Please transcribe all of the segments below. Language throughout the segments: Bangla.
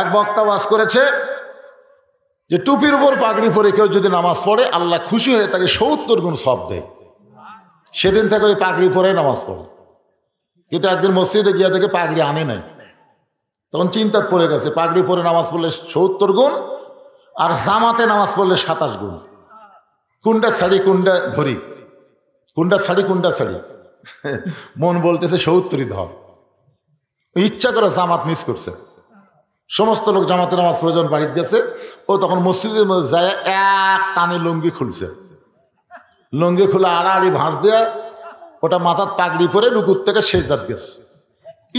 এক বক্তা ওয়াজ করেছে যে টুপির উপর পাগড়ি পরে কেউ যদি নামাজ পড়ে আল্লাহ খুশি হয়ে তাকে 70 গুণ সওয়াব দেয়। সেদিন থেকে ওই পাগড়ি পরে নামাজ পড়ে। কিন্তু একদিন মসজিদে গিয়ে দেখে পাগড়ি আনে নাই। তখন চিন্তা পড়ে গেছে, পাগড়ি পরে নামাজ পড়লে 70 গুণ আর জামাতে নামাজ পড়লে 27 গুণ। কোনটা ছাড়ি কোনটা ধরি, কোনটা ছাড়ি কোনটা ছাড়ি। মন বলতেছে 70ই ধর। ইচ্ছা করে জামাত মিস করছে। সমস্ত লোক জামাতে নামাজ প্রয়োজন বাড়িতে গেছে, ও তখন মসজিদের মধ্যে যায় এক টানে লুঙ্গি খুলছে। লুঙ্গি খুলে আড়াআড়ি ভাঁজ দেয়া ওটা মাথার পাগড়ি পরে রুকুর থেকে সেজদাত গেছে।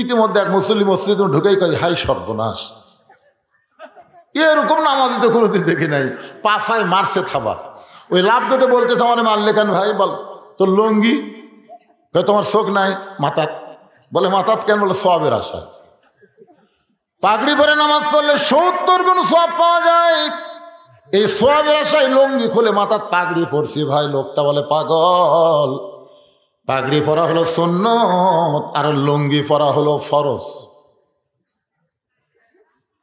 ইতিমধ্যে এক মুসল্লি মসজিদে ঢুকেই কয়, হাই সর্বনাশ, এরকম নামাজি তো কোনোদিন দেখি নাই। পাছায় মারছে থাবা। ওই লাভ দুটো বলতেছে, আমার মারলে কেন ভাই? বল তোর লুঙ্গি। তোমার চোখ নাই মাথাত? বলে মাথাত কেন? বলে সওয়াবের আশা। পাগড়ি পরে নামাজ পড়লে 70 গুণ সওয়াব পাওয়া যায়। এই সওয়াবের আশায় লুঙ্গি খুলে মাথার পাগড়ি পরছি। ভাই লোকটা বলে পাগল, পাগড়ি পরা হলো সুন্নত আর লুঙ্গি পরা হলো ফরজ।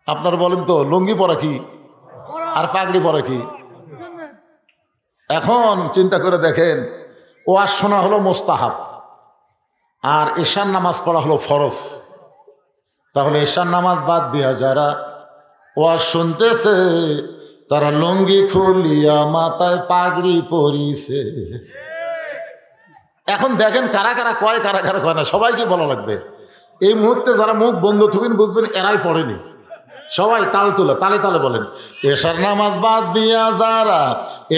আপনারা বলেন তো লুঙ্গি পরা কি আর পাগড়ি পরা কি? এখন চিন্তা করে দেখেন, ওয়াজ শোনা হলো মোস্তাহাব আর ঈশার নামাজ পড়া হলো ফরজ। তাহলে ঈশার নামাজ বাদ দিয়া যারা ওয়াজ শুনতেছে তারা লুঙ্গি খুলিয়া মাথায় পাগড়ি পরিছে। এখন দেখেন কারা কারা কয় কারা কারা কয় না, সবাইকে বলা লাগবে। এই মুহূর্তে যারা মুখ বন্ধ থাকবেন বুঝবেন এরাই পড়েনি। সবাই তাল তুলে তালে তালে বলেন, এশার নামাজ বাদ দিয়া যারা,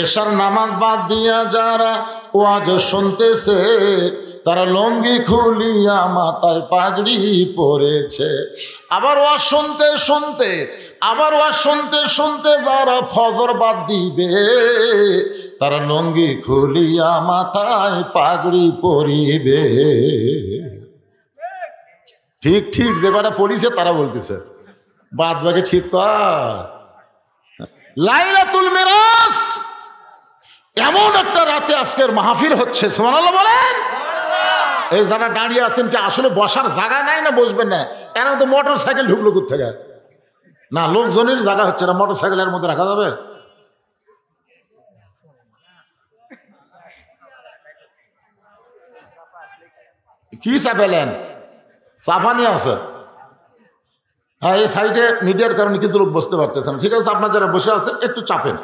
এশার নামাজ বাদ দিয়া যারা ওয়াজ শুনতেছে তারা লুঙ্গি খুলিয়া মাথায় পাগড়ি পরেছে। আবার ওয়াজ শুনতে শুনতে আবার ওয়াজ শুনতে শুনতে যারা ফজর বাদ দিবে তারা লুঙ্গি খুলিয়া মাথায় পাগড়ি পরিবে। ঠিক ঠিক যে কটা পড়িছে তারা বলতেছে, বাদ বাকি ঠিক কর। লাইলাতুল মিরাজ এমন একটা রাতে আজকের মাহফিল হচ্ছে, সুবহানাল্লাহ বলেন। এই যারা দাঁড়িয়ে আছেন কি আসলে বসার জায়গা নাই না বসবেন না? এর মধ্যে মোটর সাইকেল ঢুকলো কোথেকে? না, লোকজনের জায়গা হচ্ছে না, মোটর সাইকেলের মধ্যে রাখা যাবে? কি চাপেলেন? চাপা নিয়ে আছে। হ্যাঁ, এই সাইডে মিডিয়ার কারণে কিছু লোক বসতে পারতেছে না। ঠিক আছে, আপনার যারা বসে আছেন একটু চাপেন।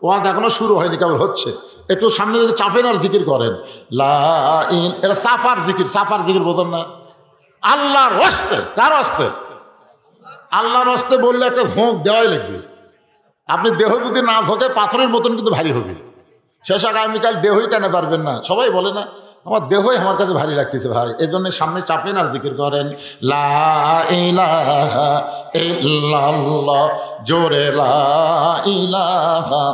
ওয়াজ এখনো শুরু হয়নি, কেবল হচ্ছে। একটু সামনে দিকে চাপেন আর জিকির করেন। এটা চাপার জিকির। চাপার জিকির বোঝেন না? আল্লাহর হস্তে। কার হস্তে? আল্লাহর হস্তে বললে একটা ঝোঁক দেওয়াই লাগবে। আপনি দেহ যদি না ঝোঁকে পাথরের মতন কিন্তু ভারী হবে। শেষ আগামীকাল দেহই টানে পারবেন না। সবাই বলে না আমার দেহই আমার কাছে ভারী লাগতেছে ভাই, এই জন্য সামনে চাপেন আর জিকির করেন। লা ইলাহা ইল্লাল্লাহ, জোরে লা ইলাহা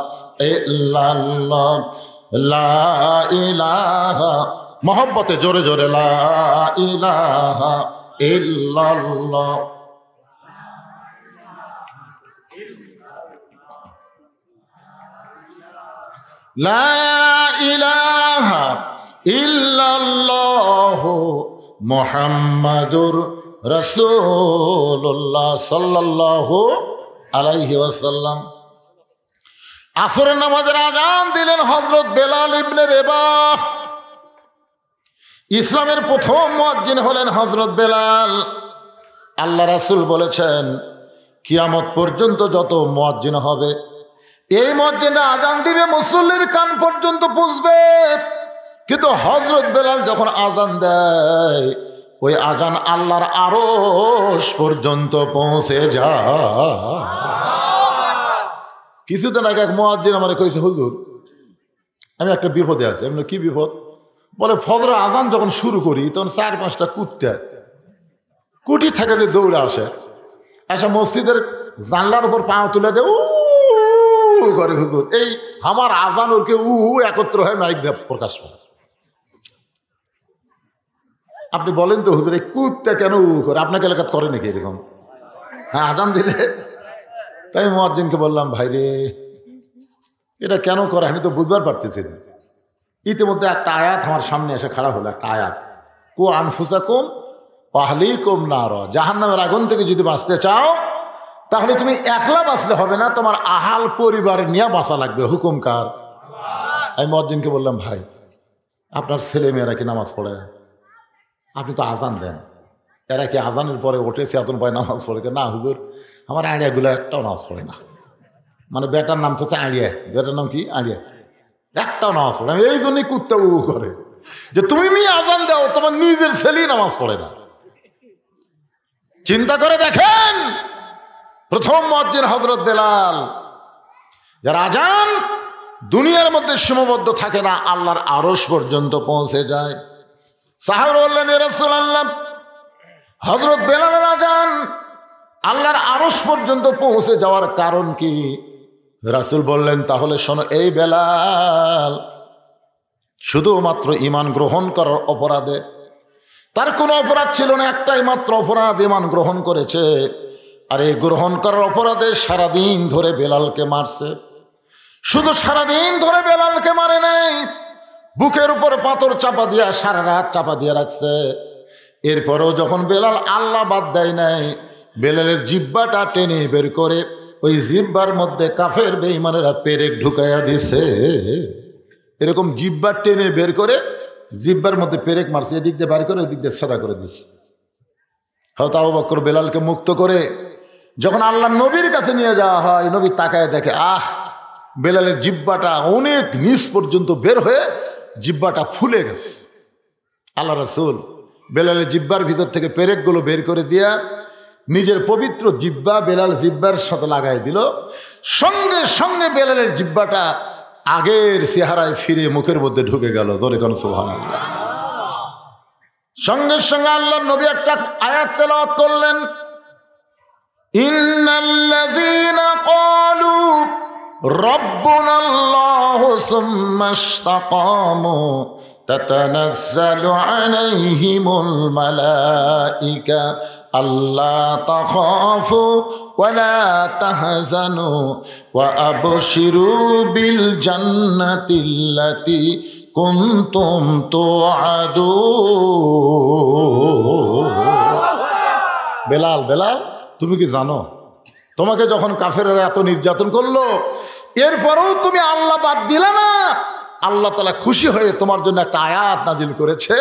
ইল্লাল্লাহ, লা ইলাহা, মহব্বতে জোরে জোরে লা ইলাহা ইল্লাল্লাহ। লা ইলাহা ইল্লাল্লাহু মুহাম্মাদুর রাসূলুল্লাহ সাল্লাল্লাহু আলাইহি ওয়াসাল্লাম। আসরের নামাজের আযান দিলেন হযরত বেলাল ইবনে রেবাহ। ইসলামের প্রথম মুয়াজ্জিন হলেন হযরত বেলাল। আল্লাহ রাসূল বলেছেন কিয়ামত পর্যন্ত যত মুয়াজ্জিন হবে এই মুয়াজ্জিনরা আযান দিবে মুসল্লির কান পর্যন্ত পৌঁছবে। কিন্তু হযরত বেলাল যখন আযান দেয় ওই আযান আল্লাহর আরশ পর্যন্ত পৌঁছে যায়। কিছুদিন আগে এক মুয়াজ্জিন আমারে কইছে, হুজুর আমি একটা বিপদে আছি। আমি কি বিপদ? বলে ফজরের আযান যখন শুরু করি তখন 4-5টা কুত্তা কুটি থেকে যে দৌড়ে আসে, মসজিদের জানলার উপর পা তুলে দেয় করে। হুজুর এই আমার আযান ওরকে একত্র হয়ে মাইক দিয়ে প্রকাশ পায়। আপনি বলেন তো হুজুর এই কুত্তা কেন করে? আপনাকে এলাকাত করে নাকি এরকম? হ্যাঁ, আযান দিলে। তাই মুয়াজ্জিনকে বললাম, ভাই রে এটা কেন করে আমি তো বুঝবার পারতেছি না। ইতিমধ্যে একটা আয়াত আমার সামনে এসে খাড়া হলো। একটা আয়াত, কু আনফুসাকুম ওয়া আহলিকুম নার, জাহান্নামের আগুন থেকে যদি বাঁচতে চাও তাহলে তুমি একলা বাঁচলে হবে না, তোমার আহাল পরিবার নিয়ে বাঁচা লাগবে। হুকুম কার? আমি মুয়াজ্জিনকে বললাম, ভাই আপনার ছেলে মেয়েরা কি নামাজ পড়ে? আপনি তো আজান দেন, এরা কি আজানের পরে ওঠে চেতন পায় নামাজ পড়ে? না হুজুর, আমার আড়িয়াগুলো একটাও নামাজ পড়ে না। মানে বেটার নাম তো হচ্ছে আড়িয়া, বেটার নাম কি? আড়িয়া, একটাও নামাজ পড়ে। এই জন্যই কুত্তা উ করে যে তুমি মেয়ে আজান দাও, তোমার নিজের ছেলেই নামাজ পড়ে না। চিন্তা করে দেখেন, প্রথম মুয়াজ্জিন হযরত বেলাল, যার আজান দুনিয়ার মধ্যে সীমাবদ্ধ থাকে না, আল্লাহর আরশ পর্যন্ত পৌঁছে যায়। সাহাবা বললেন, ইয়া রাসূলুল্লাহ, হযরত বেলালের আজান আল্লাহর আরশ পর্যন্ত পৌঁছে যাওয়ার কারণ কি? রাসূল বললেন, তাহলে শোনো, এই বেলাল শুধুমাত্র ঈমান গ্রহণ করার অপরাধে, তার কোনো অপরাধ ছিল না, একটাই মাত্র অপরাধ, ঈমান গ্রহণ করেছে। আর এই গ্রহণ করার অপরাধে সারাদিন ধরে বেলালকে মারছে। শুধু সারাদিন ধরে বেলালকে মারে নাই, বুকের উপর পাথর চাপা দিয়া সারা রাত চাপা দিয়ে রাখছে। এরপরেও যখন বেলাল আল্লাহ বাদ দেয় নাই, বেলালের জিহ্বাটা টেনে বের করে ওই জিহ্বার মধ্যে কাফের বেঈমানেরা পেরেক ঢুকাইয়া দিছে। এরকম জিহ্বা টেনে বের করে জিহ্বার মধ্যে পেরেক মারছে, এদিক দিয়ে বের করে ওই দিক দিয়ে সাদা করে দিছে। হযরত আবু বকর বেলালকে মুক্ত করে যখন আল্লাহ নবীর কাছে নিয়ে যাওয়া হয়, নবী তাকায় দেখে, বেলালের জিহ্বাটা অনেক নিচ পর্যন্ত বের হয়ে জিহ্বাটা ফুলে গেছে। আল্লাহ রাসূল বেলালের জিহ্বার ভিতর থেকে পেরেকগুলো বের করে দিয়া নিজের পবিত্র জিহ্বা বেলাল জিহ্বার সাথে লাগাই দিল। সঙ্গে সঙ্গে বেলালের জিহ্বাটা আগের চেহারায় ফিরে মুখের মধ্যে ঢুকে গেল। জোরে কোন সুবহানাল্লাহ। সঙ্গে সঙ্গে আল্লাহর নবী একটা আয়াত তেলাওয়াত করলেন, ইন্নাল্লাযীনা ক্বালু রাব্বুনাল্লাহু সুম্মা ইসতাকামু তাতানাজ্জালু আলাইহিমুল মালাইকা আল্লা তাখাফু ওয়া লা তাহজানু ওয়া আবশিরু বিল জান্নাতিল্লাতী কুনতুম তুআদুন। বেলাল, বেলাল, তুমি কি জানো, তোমাকে যখন কাফেররা এত নির্যাতন করলো, এরপরেও তুমি আল্লাহ বাদ দিলে না, আল্লাহ তাআলা খুশি হয়ে তোমার জন্য একটা আয়াত নাজিল করেছে।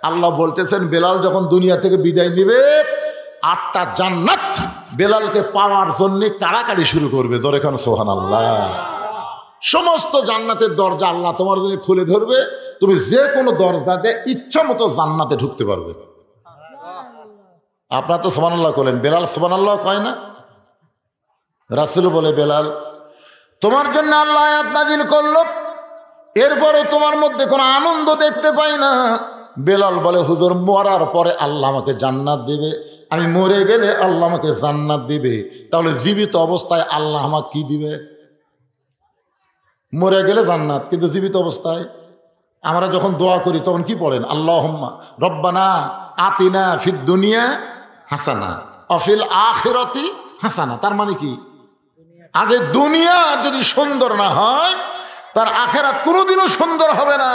আল্লাহ বলতেছেন, বেলাল যখন দুনিয়া থেকে বিদায় নিবে, 8টা জান্নাত বেলালকে পাওয়ার জন্য কাড়াকাড়ি শুরু করবে। জোরে কোন সুবহানাল্লাহ। সমস্ত জান্নাতের দরজা আল্লাহ তোমার জন্য খুলে ধরবে, তুমি যে কোনো দরজা দিয়ে ইচ্ছা মতো জান্নাতে ঢুকতে পারবে। আপনারা তো সুবহানাল্লাহ বলেন, বেলাল সুবহানাল্লাহ কয় না? রাসূল বলে, বেলাল তোমার জন্য আল্লাহ আয়াত নাজিল করলো, এরপরও তোমার মধ্যে কোনো আনন্দ দেখতে পাই না। বেলাল বলে, হুজুর মরার পরে আল্লাহ আমাকে জান্নাত দিবে, আমি মরে গেলে আল্লাহ আমাকে জান্নাত দিবে, তাহলে জীবিত অবস্থায় আল্লাহ আমাকে কি দিবে? মরে গেলে জান্নাত, কিন্তু জীবিত অবস্থায় আমরা যখন দোয়া করি তখন কি পড়েন? আল্লাহুম্মা রব্বানা আতিনা ফিদ দুনিয়া হাসানা ওয়া ফিল আখিরাতি হাসানা। তার মানে কি, আগে দুনিয়া যদি সুন্দর না হয়, তার আখিরাত কোনোদিনও সুন্দর হবে না।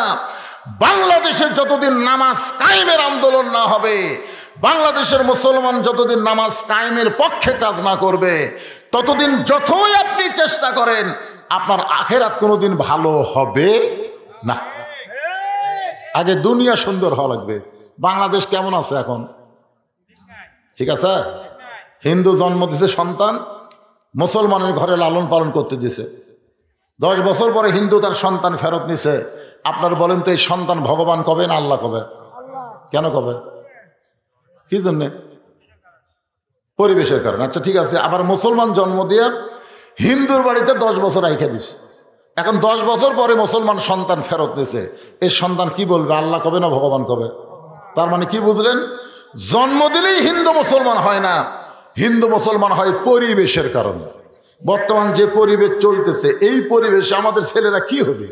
বাংলাদেশে যতদিন নামাজ কায়েমের আন্দোলন না হবে, বাংলাদেশের মুসলমান যতদিন নামাজ কায়েমের পক্ষে কাজ না করবে, ততদিন যতই আপনি চেষ্টা করেন, আপনার আখিরাত কোনোদিন ভালো হবে না। আগে দুনিয়া সুন্দর হওয়া লাগবে। বাংলাদেশ কেমন আছে এখন? ঠিক আছে, হিন্দু জন্ম দিছে সন্তান, মুসলমানের ঘরে লালন পালন করতে দিছে, 10 বছর পরে হিন্দু তার সন্তান ফেরত নিছে। আপনার বলেন তো, এই সন্তান ভগবান কবে না আল্লাহ কবে? কেন কবে? কি জন্যে? পরিবেশের কারণে। আচ্ছা ঠিক আছে, আবার মুসলমান জন্ম দিয়ে হিন্দুর বাড়িতে 10 বছর রাইখা দিস, এখন 10 বছর পরে মুসলমান সন্তান ফেরত দিয়েছে, এই সন্তান কি বলবে? আল্লাহ কবে না ভগবান কবে? তার মানে কি বুঝলেন? জন্ম দিলেই হিন্দু মুসলমান হয় না, হিন্দু মুসলমান হয় পরিবেশের কারণে। বর্তমান যে পরিবেশ চলতেছে, এই পরিবেশে আমাদের ছেলেরা কি হবে?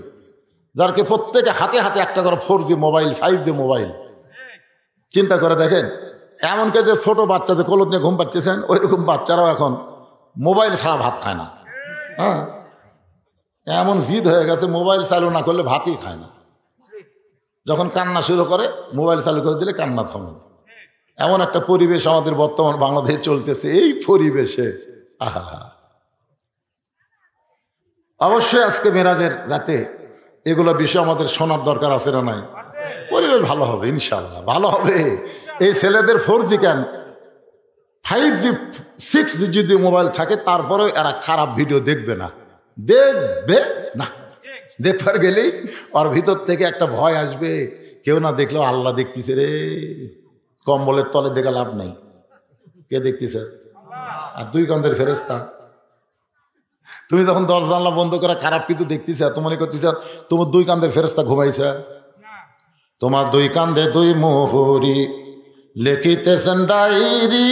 যারকে প্রত্যেকে হাতে হাতে একটা করে 4G মোবাইল, 5G মোবাইল। চিন্তা করে দেখেন, এমনকি যে ছোট বাচ্চা যে কোলত নিয়ে ঘুম পাচ্ছেন, ওই রকম বাচ্চারাও এখন মোবাইল ছাড়া ভাত খায় না। হ্যাঁ, এমন জিদ হয়ে গেছে, মোবাইল চালু না করলে ভাতই খায় না। যখন কান্না শুরু করে, মোবাইল চালু করে দিলে কান্না থামে। এমন একটা পরিবেশ আমাদের বর্তমান বাংলাদেশে চলতেছে। এই পরিবেশে আহা, অবশ্যই আজকে মেরাজের রাতে এগুলো বিষয় আমাদের শোনার দরকার আছে না নাই? পরিবেশ ভালো হবে ইনশাল্লাহ, ভালো হবে। এই ছেলেদের 4G কেন 5G 6G যদি মোবাইল থাকে তারপরেও এরা খারাপ ভিডিও দেখবে না, দেখবে না। দেখবার গেলেই ওর ভিতর থেকে একটা ভয় আসবে, কেউ না দেখলেও আল্লাহ দেখতেছে রে। কম্বলের তলে দেখে লাভ নাই, কে দেখতেছে? আর দুই কান্দের ফেরেশতা। তুমি যখন দরজা জানলা বন্ধ করে খারাপ কিছু দেখতেছ, তো মনে করতেছ তোমার দুই কান্দের ফেরেশতা ঘুমাইছে। তোমার দুই কান্দে দুই মোহরি লিখিতেছেন ডায়েরি,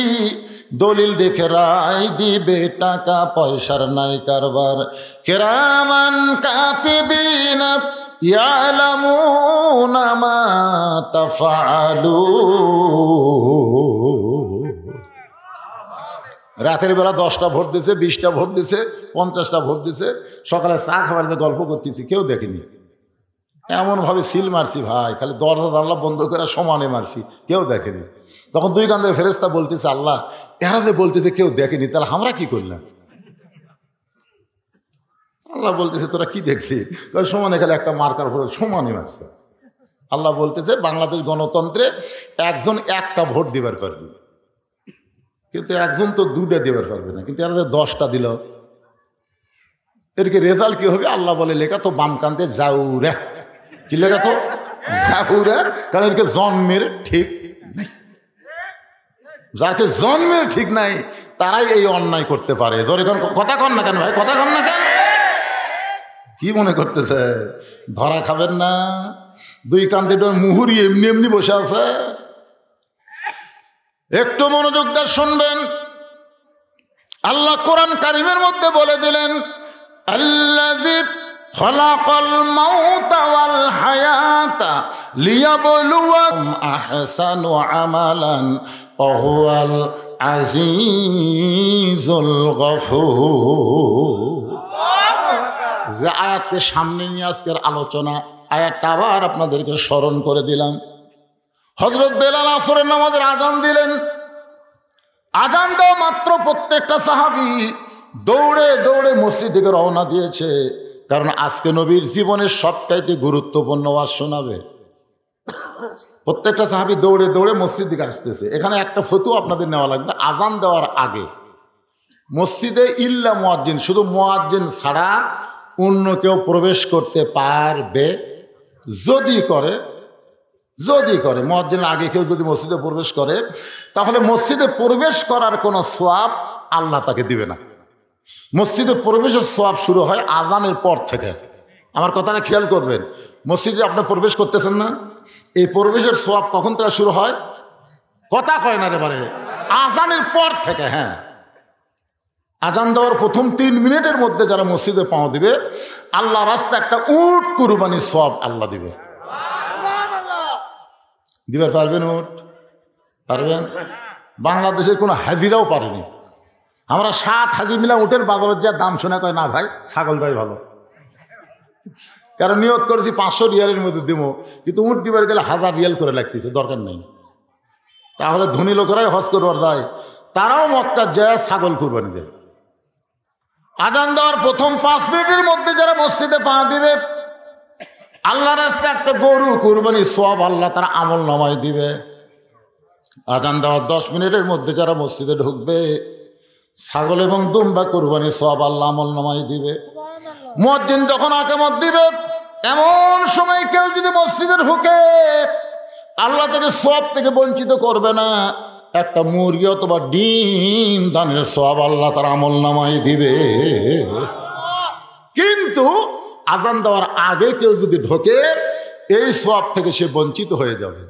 দলিল দেখে রায় দিবে, টাকা পয়সার নাই কারবার। কিরামান কাতিবিন ইয়ালামুনা মা তাফআলুন। রাতের বেলা 10টা ভোট দিছে, 20টা ভোট দিছে, 50টা ভোট দিছে, সকালে চা খাবার গল্প করতেছি, কেউ দেখেনি। এমনভাবে সিল মারছি ভাই, খালি দরজা জানলা বন্ধ করে সমানে মারছি, কেউ দেখেনি। তখন দুই কান্দে ফেরেশতা বলতেছে আল্লাহ এরা যে বলতেছে কেউ দেখেনি, তাহলে আমরা কি করলাম? আল্লাহ বলতেছে তোরা কি দেখছি? সমানে খালি একটা মার্কার ভোট সমানে মারছে। আল্লাহ বলতেছে বাংলাদেশ গণতন্ত্রে একজন একটা ভোট দিবার পারবে, কিন্তু একজন তো 2টা দিবার পারবে না, কিন্তু এরা যে 10টা দিল, এরকে রেজাল্ট কি হবে? আল্লাহ বলে লেখা তো বাম কান্দে জাউরা। কি লেখা তো? জাউরা। কারণ এরকে জন্মের ঠিক নেই। যাকে জন্মের ঠিক নাই তারাই এই অন্যায় করতে পারে। কথা কন না কেন ভাই, কথা কন না কেন? কি মনে করতেছে ধরা খাবেন না? দুই কান্দে মুহুরি এমনি এমনি বসে আছে। একটু মনোযোগ দিয়ে শুনবেন। আল্লাহ কোরআন কারিমের মধ্যে বলে দিলেন আল্লাযী খালাকাল মাউতা ওয়াল হায়াতা লিয়াবলুয়াকুম আহসানু আমালান ওয়া হুয়াল আজিজুল গফুর। যে আয়াতকে সামনে নিয়ে আজকের আলোচনা, আয়াতটা আবার আপনাদেরকে স্মরণ করে দিলাম। হযরত বেলাল আসরের নামাজের আজান দিলেন। আজান দেওয়া মাত্র প্রত্যেকটা সাহাবী দৌড়ে দৌড়ে মসজিদ থেকে রওনা দিয়েছে, কারণ আজকে নবীর জীবনের সবচাইতে গুরুত্বপূর্ণ ওয়াজ শোনাবে। প্রত্যেকটা সাহাবী দৌড়ে দৌড়ে মসজিদ দিকে আসতেছে। এখানে একটা ফতোয়া আপনাদের নেওয়া লাগবে। আজান দেওয়ার আগে মসজিদে ইল্লা মুয়াজ্জিন, শুধু মুয়াজ্জিন ছাড়া অন্য কেউ প্রবেশ করতে পারবে। যদি করে মুয়াজ্জিনের আগে কেউ যদি মসজিদে প্রবেশ করে, তাহলে মসজিদে প্রবেশ করার কোনো সওয়াব আল্লাহ তাকে দিবে না। মসজিদে প্রবেশের সওয়াব শুরু হয় আজানের পর থেকে। আমার কথাটা খেয়াল করবেন। মসজিদে আপনি প্রবেশ করতেছেন না, এই প্রবেশের সওয়াব কখন থেকে শুরু হয়? কথা কয় না রে বারে, আজানের পর থেকে। হ্যাঁ, আজান দেওয়ার প্রথম 3 মিনিটের মধ্যে যারা মসজিদে পাওয়া দিবে, আল্লাহ রাস্তা একটা উট কুরবানির সওয়াব আল্লাহ দিবে। দিবার পারবেন? উট পারবেন? বাংলাদেশের কোনো হাজিরাও পারেনি। আমরা 7 হাজি মিলা উটের বাজারের যা দাম শোনা কয় না ভাই ছাগল দাই ভালো, কারণ নিয়ত করেছি 500 রিয়ালের মধ্যে দিব, কিন্তু উট দিবার গেলে 1000 রিয়াল করে লাগতেছে, দরকার নেই। তাহলে ধনী লোকেরাই হজ করবার যায়, তারাও মক্কা যায় ছাগল কুরবানি দেয়। আজান দেওয়ার প্রথম 5 মিনিটের মধ্যে যারা মসজিদে পা দিবে, আল্লাহ রাস্তায় একটা গরু কুরবানির সওয়াব আল্লাহ তারা আমল নামায় দিবে। আজান দেওয়ার 10 মিনিটের মধ্যে যারা মসজিদে ঢুকবে, ছাগল এবং দুম্বা কুরবানির সওয়াব আল্লাহ আমল নামায় দিবে। মুয়াজ্জিন যখন আকামত দিবে, এমন সময় কেউ যদি মসজিদে ঢুকে, আল্লাহ তাকে সওয়াব থেকে বঞ্চিত করবে না। একটা মুরগি অথবা ডিম দানের সওয়াব আল্লাহ তার আমল নামায় দিবে। কিন্তু আজান দেওয়ার আগে কেউ যদি ঢোকে, এই সওয়াব থেকে সে বঞ্চিত হয়ে যাবে।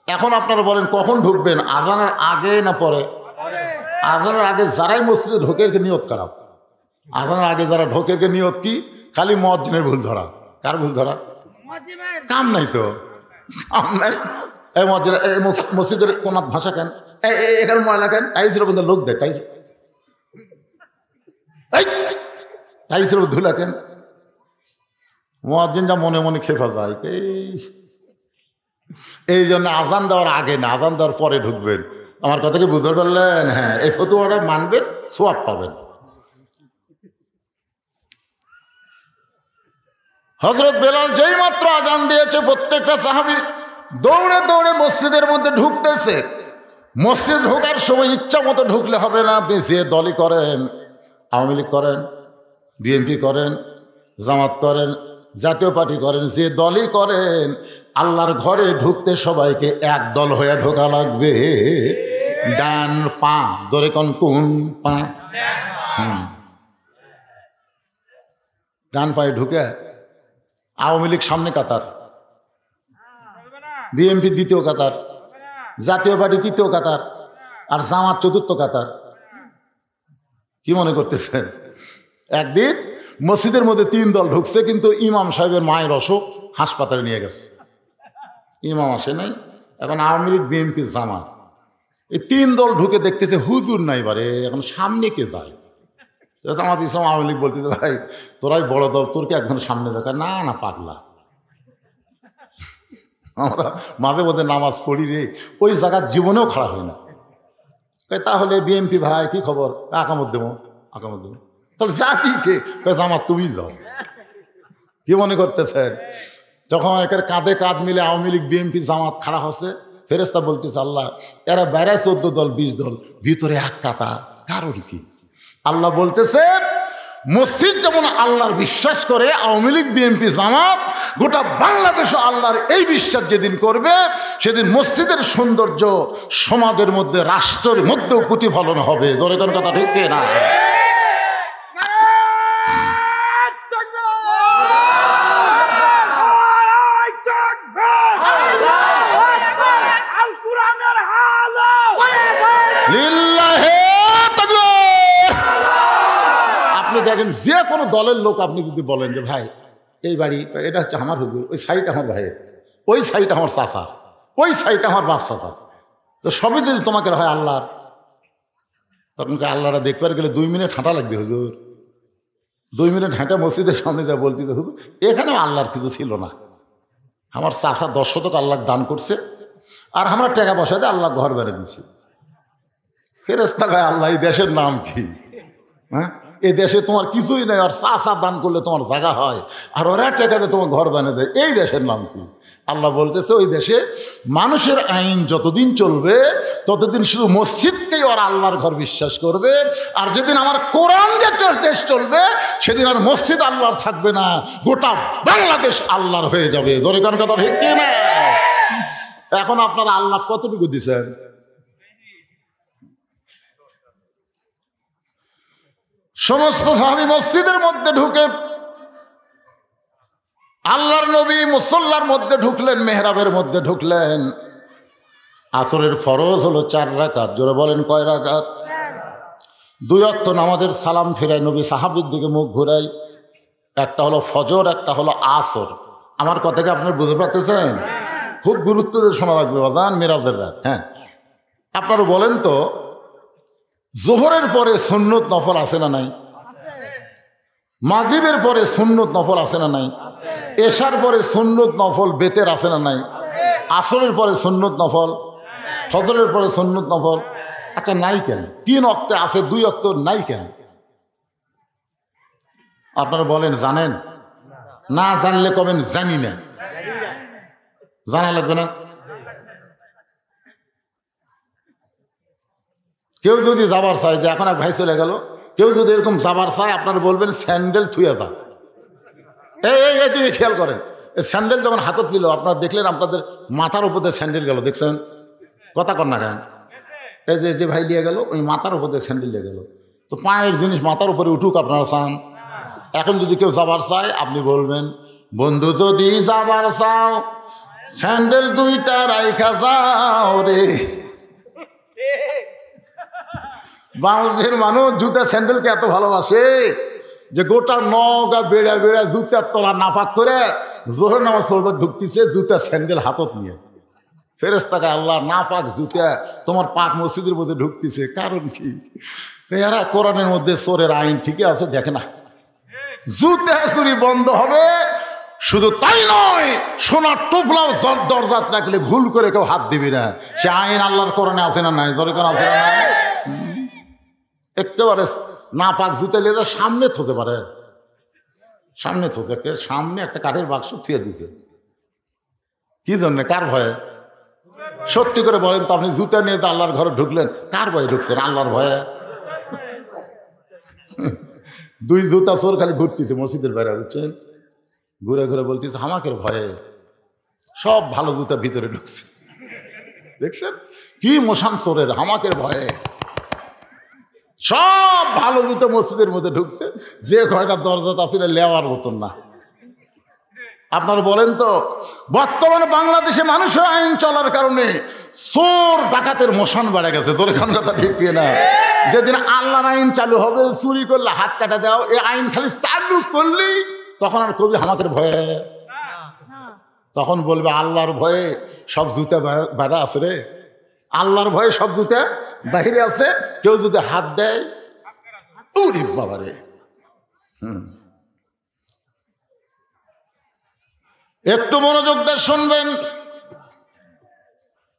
এখন আপনারা বলেন কখন ঢুকবেন, আজানের আগে না পরে? আজানের আগে যারাই মসজিদে ঢোকে এর নিয়ত খারাপ। আজানের আগে যারা ঢোকে এর নিয়ত কি? খালি মুয়াজ্জিনের ভুল ধরা। কার ভুল ধরা? কাম নাই তো, কাম নাই। এই মুয়াজ্জিন মসজিদের কোন ভাষা কেন, এখানে ময়লা কেন, টাইসের বলতে লোক দেয়, টাইসের ধুলা কেন? মুয়াজ্জিন যা মনে মনে খেপা যায়। এই জন্য আজান দেওয়ার আগে না, আজান দেওয়ার পরে ঢুকবেন। আমার কথা কি বুঝতে পারলেন? হ্যাঁ, এই ফতোয়াটা মানবেন, সওয়াব পাবেন। হযরত বেলাল যেই মাত্র আজান দিয়েছে প্রত্যেকটা সাহাবী দৌড়ে দৌড়ে মসজিদের মধ্যে ঢুকতেছে। মসজিদ ঢোকার সময় ইচ্ছা মতো ঢুকলে হবে না। আপনি যে দলই করেন, আওয়ামী লীগ করেন, বিএনপি করেন, জামাত করেন, জাতীয় পার্টি করেন, যে দলই করেন, আল্লাহর ঘরে ঢুকতে সবাইকে এক দল হয়ে ঢোকা লাগবে। ডান পা ধরে কোন পা, ডান পায়ে ঢুকে আওয়ামী লীগ সামনে কাতার, বিএনপি দ্বিতীয় কাতার, জাতীয় পার্টি তৃতীয় কাতার, আর জামাত চতুর্থ কাতার। কি মনে করতেছেন? একদিন মসজিদের মধ্যে 3 দল ঢুকছে, কিন্তু ইমাম সাহেবের মায়ের অসুখ, হাসপাতালে নিয়ে গেছে। ইমাম আসে নাই। এখন আওয়ামী লীগ, বিএনপি, জামাত, এই 3 দল ঢুকে দেখতেছে হুজুর নাই বারে, এখন সামনে কে যায়? জামাত ইসলাম আওয়ামী লীগ বলতেছে, ভাই তোরাই বড় দল, তোরকে একজন সামনে দেখা। না না পাগলা, আমরা মাঝে মধ্যে নামাজ পড়ি রে, ওই জায়গার জীবনেও খারাপ হয় না। তাহলে বিএনপি ভাই কি খবর? আকামত দেবো, আকামত দেবো। তাহলে যাবি কে? জামাত তুমি যাও। কি মনে করতেছেন? যখন একের কাঁধে কাঁধ মিলে আওয়ামী লীগ, বিএনপি, জামাত খাড়া হচ্ছে, ফেরেশতা বলতেছে আল্লাহ এরা বাইরে 14 দল 20 দল, ভিতরে এক কাতার, কারণ কি? আল্লাহ বলতেছে মসজিদ যেমন আল্লাহর বিশ্বাস করে, আওয়ামী লীগ, বিএনপি, জামাত গোটা বাংলাদেশও আল্লাহর এই বিশ্বাস যেদিন করবে, সেদিন মসজিদের সৌন্দর্য সমাজের মধ্যে, রাষ্ট্রের মধ্যেও প্রতিফলন হবে। জোরে কোন কথা ঠিক না? দেখেন যে কোনো দলের লোক আপনি যদি বলেন যে ভাই এই বাড়ি এটা হচ্ছে আমার হুজুর, ওই সাইড আমার ভাইয়ের, ওই সাইড আমার চাচা, ওই সাইড আমার বাপ চাচা, তো সবই যদি তোমাকে হয় আল্লাহর, তখন আল্লাহরা দেখবার গেলে 2 মিনিট হাঁটা লাগবে হুজুর। 2 মিনিট হাঁটা মসজিদের সামনে যা বলতে হুজুর এখানেও আল্লাহর কিছু ছিল না, আমার চাচা 10 শতক আল্লাহ দান করছে, আর আমরা টাকা পয়সা দিয়ে আল্লাহ ঘর বেড়ে দিচ্ছি। ফেরেশতা কয় আল্লাহ এই দেশের নাম কি? হ্যাঁ, এই দেশে তোমার কিছুই নেই, আর চাচা দান করলে তোমার জায়গা হয়, আর ওরা টাকাতে তোমার ঘর বানিয়ে দেয়, এই দেশের নাম কি? আল্লাহ বলতেছে ওই দেশে মানুষের আইন যতদিন চলবে ততদিন শুধু মসজিদকেই ওরা আল্লাহর ঘর বিশ্বাস করবে, আর যেদিন আমার কোরআন যে দেশ চলবে সেদিন আর মসজিদ আল্লাহর থাকবে না, গোটা বাংলাদেশ আল্লাহর হয়ে যাবে। জোরে কোন কথা ঠিক না? এখন আপনারা আল্লাহ কতটুকু দিচ্ছেন? সমস্ত সাহাবী মসজিদের মধ্যে ঢুকে আল্লাহর নবী মুসল্লার মধ্যে ঢুকলেন, মেহরাবের মধ্যে ঢুকলেন। আসরের ফরজ হলো 4 রাকাত। জোরে বলেন কয় রাকাত? 2 ওয়াক্ত নামাজের সালাম ফিরায় নবী সাহাবীর দিকে মুখ ঘুরাই। একটা হলো ফজর, একটা হলো আসর। আমার কথাকে আপনারা বুঝতে পারতেছেন? খুব গুরুত্ব দিয়ে শোনা লাগবে বাজান, মেহরাবের রাত। হ্যাঁ, আপনারা বলেন তো জোহরের পরে সুন্নত নফল আছে না নাই? মাগরিবের পরে সুন্নত নফল আছে না নাই? এশার পরে সুন্নত নফল বেতের আছে না নাই? আসরের পরে সুন্নত নফল, ফজরের পরে সুন্নত নফল। আচ্ছা নাই কেন? 3 ওয়াক্তে আছে, 2 ওয়াক্ত নাই কেন? আপনারা বলেন জানেন? না জানলে কবেন জানি না, জানা লাগবে না। কেউ যদি যাবার চায়, যে এখন এক ভাই চলে গেল, কেউ যদি এরকম যাবার চায় আপনারা বলবেন স্যান্ডেল থুয়ে যা। এই দিকে খেয়াল করেন, স্যান্ডেল যখন হাতত নিল আপনারা দেখলেন আপনাদের মাথার উপর দিয়ে স্যান্ডেল গেল, দেখছেন? কথা কর না কেন? এই যে ভাই নিয়ে গেল ওই মাথার উপর দিয়ে স্যান্ডেল দিয়ে গেল, তো পায়ের জিনিস মাথার উপরে উঠুক আপনারা চান? এখন যদি কেউ যাবার চায় আপনি বলবেন বন্ধু যদি যাবার চাও স্যান্ডেল 2টা রাইখা যাও রে। বাংলাদেশের মানুষ জুতা স্যান্ডেলকে এত ভালোবাসে যে গোটা নগা বেড়া বেড়া জুতার তলা নাপাক করে জোহর নামাজ পড়বে ঢুকতেছে জুতা স্যান্ডেল হাতত নিয়ে। ফেরেশতাকে আল্লাহ নাপাক জুতা তোমার পাক মসজিদের মধ্যে ঢুকতেছে, কারণ কি? এরা কোরআনের মধ্যে চোরের আইন ঠিকই আছে, দেখে না জুতা চুরি বন্ধ হবে। শুধু তাই নয়, সোনার টোপলাও দরজাত রাখলে ভুল করে কেউ হাত দিবি না, সে আইন আল্লাহর কোরআনে আছে না নাই? জোরে কোন আছে না নাই? একেবারে না পাক জুতা নিয়ে সামনে থতে পারে, সামনে তো সামনে একটা কাঠের বাক্স থুয়ে দিছে। কি জন্য? কার ভয়ে? সত্যি করে বলেন তো, আপনি জুতা নিয়ে যে আল্লাহর ঘরে ঢুকলেন, কার ভয়ে ঢুকছেন? আল্লাহর ভয়ে? দুই জুতা চোর খালি ঘুরতেছে মসজিদের বাইরে, বুঝছেন? ঘুরে ঘুরে বলতেছে হামাকের ভয়ে। সব ভালো জুতা ভিতরে ঢুকছে। দেখছেন কি মশান চোরের? হামাকের ভয়ে সব ভালো জুতো মসজিদের মধ্যে ঢুকছে। যে কয়টা দরজা ছিল লেওয়ার মতন না। আপনারা বলেন তো, বর্তমানে বাংলাদেশে মানুষের আইন চলার কারণে চোর ডাকাতের মশান বেড়ে গেছে। তোর এখান কথা ঠিক না? যেদিন আল্লাহর আইন চালু হবে, চুরি করলে হাত কাটা দাও, এই আইন খালি চালু করলেই তখন আর কবি হামাকের ভয়ে। তখন বলবে আল্লাহর ভয়ে সব জুতা বাঁধা আছে রে, আল্লাহর ভয়ে সব জুতা বাহিরে আছে। কেউ যদি হাত দেয়, উরি বাবারে। একটু মনোযোগ দিয়ে শুনবেন।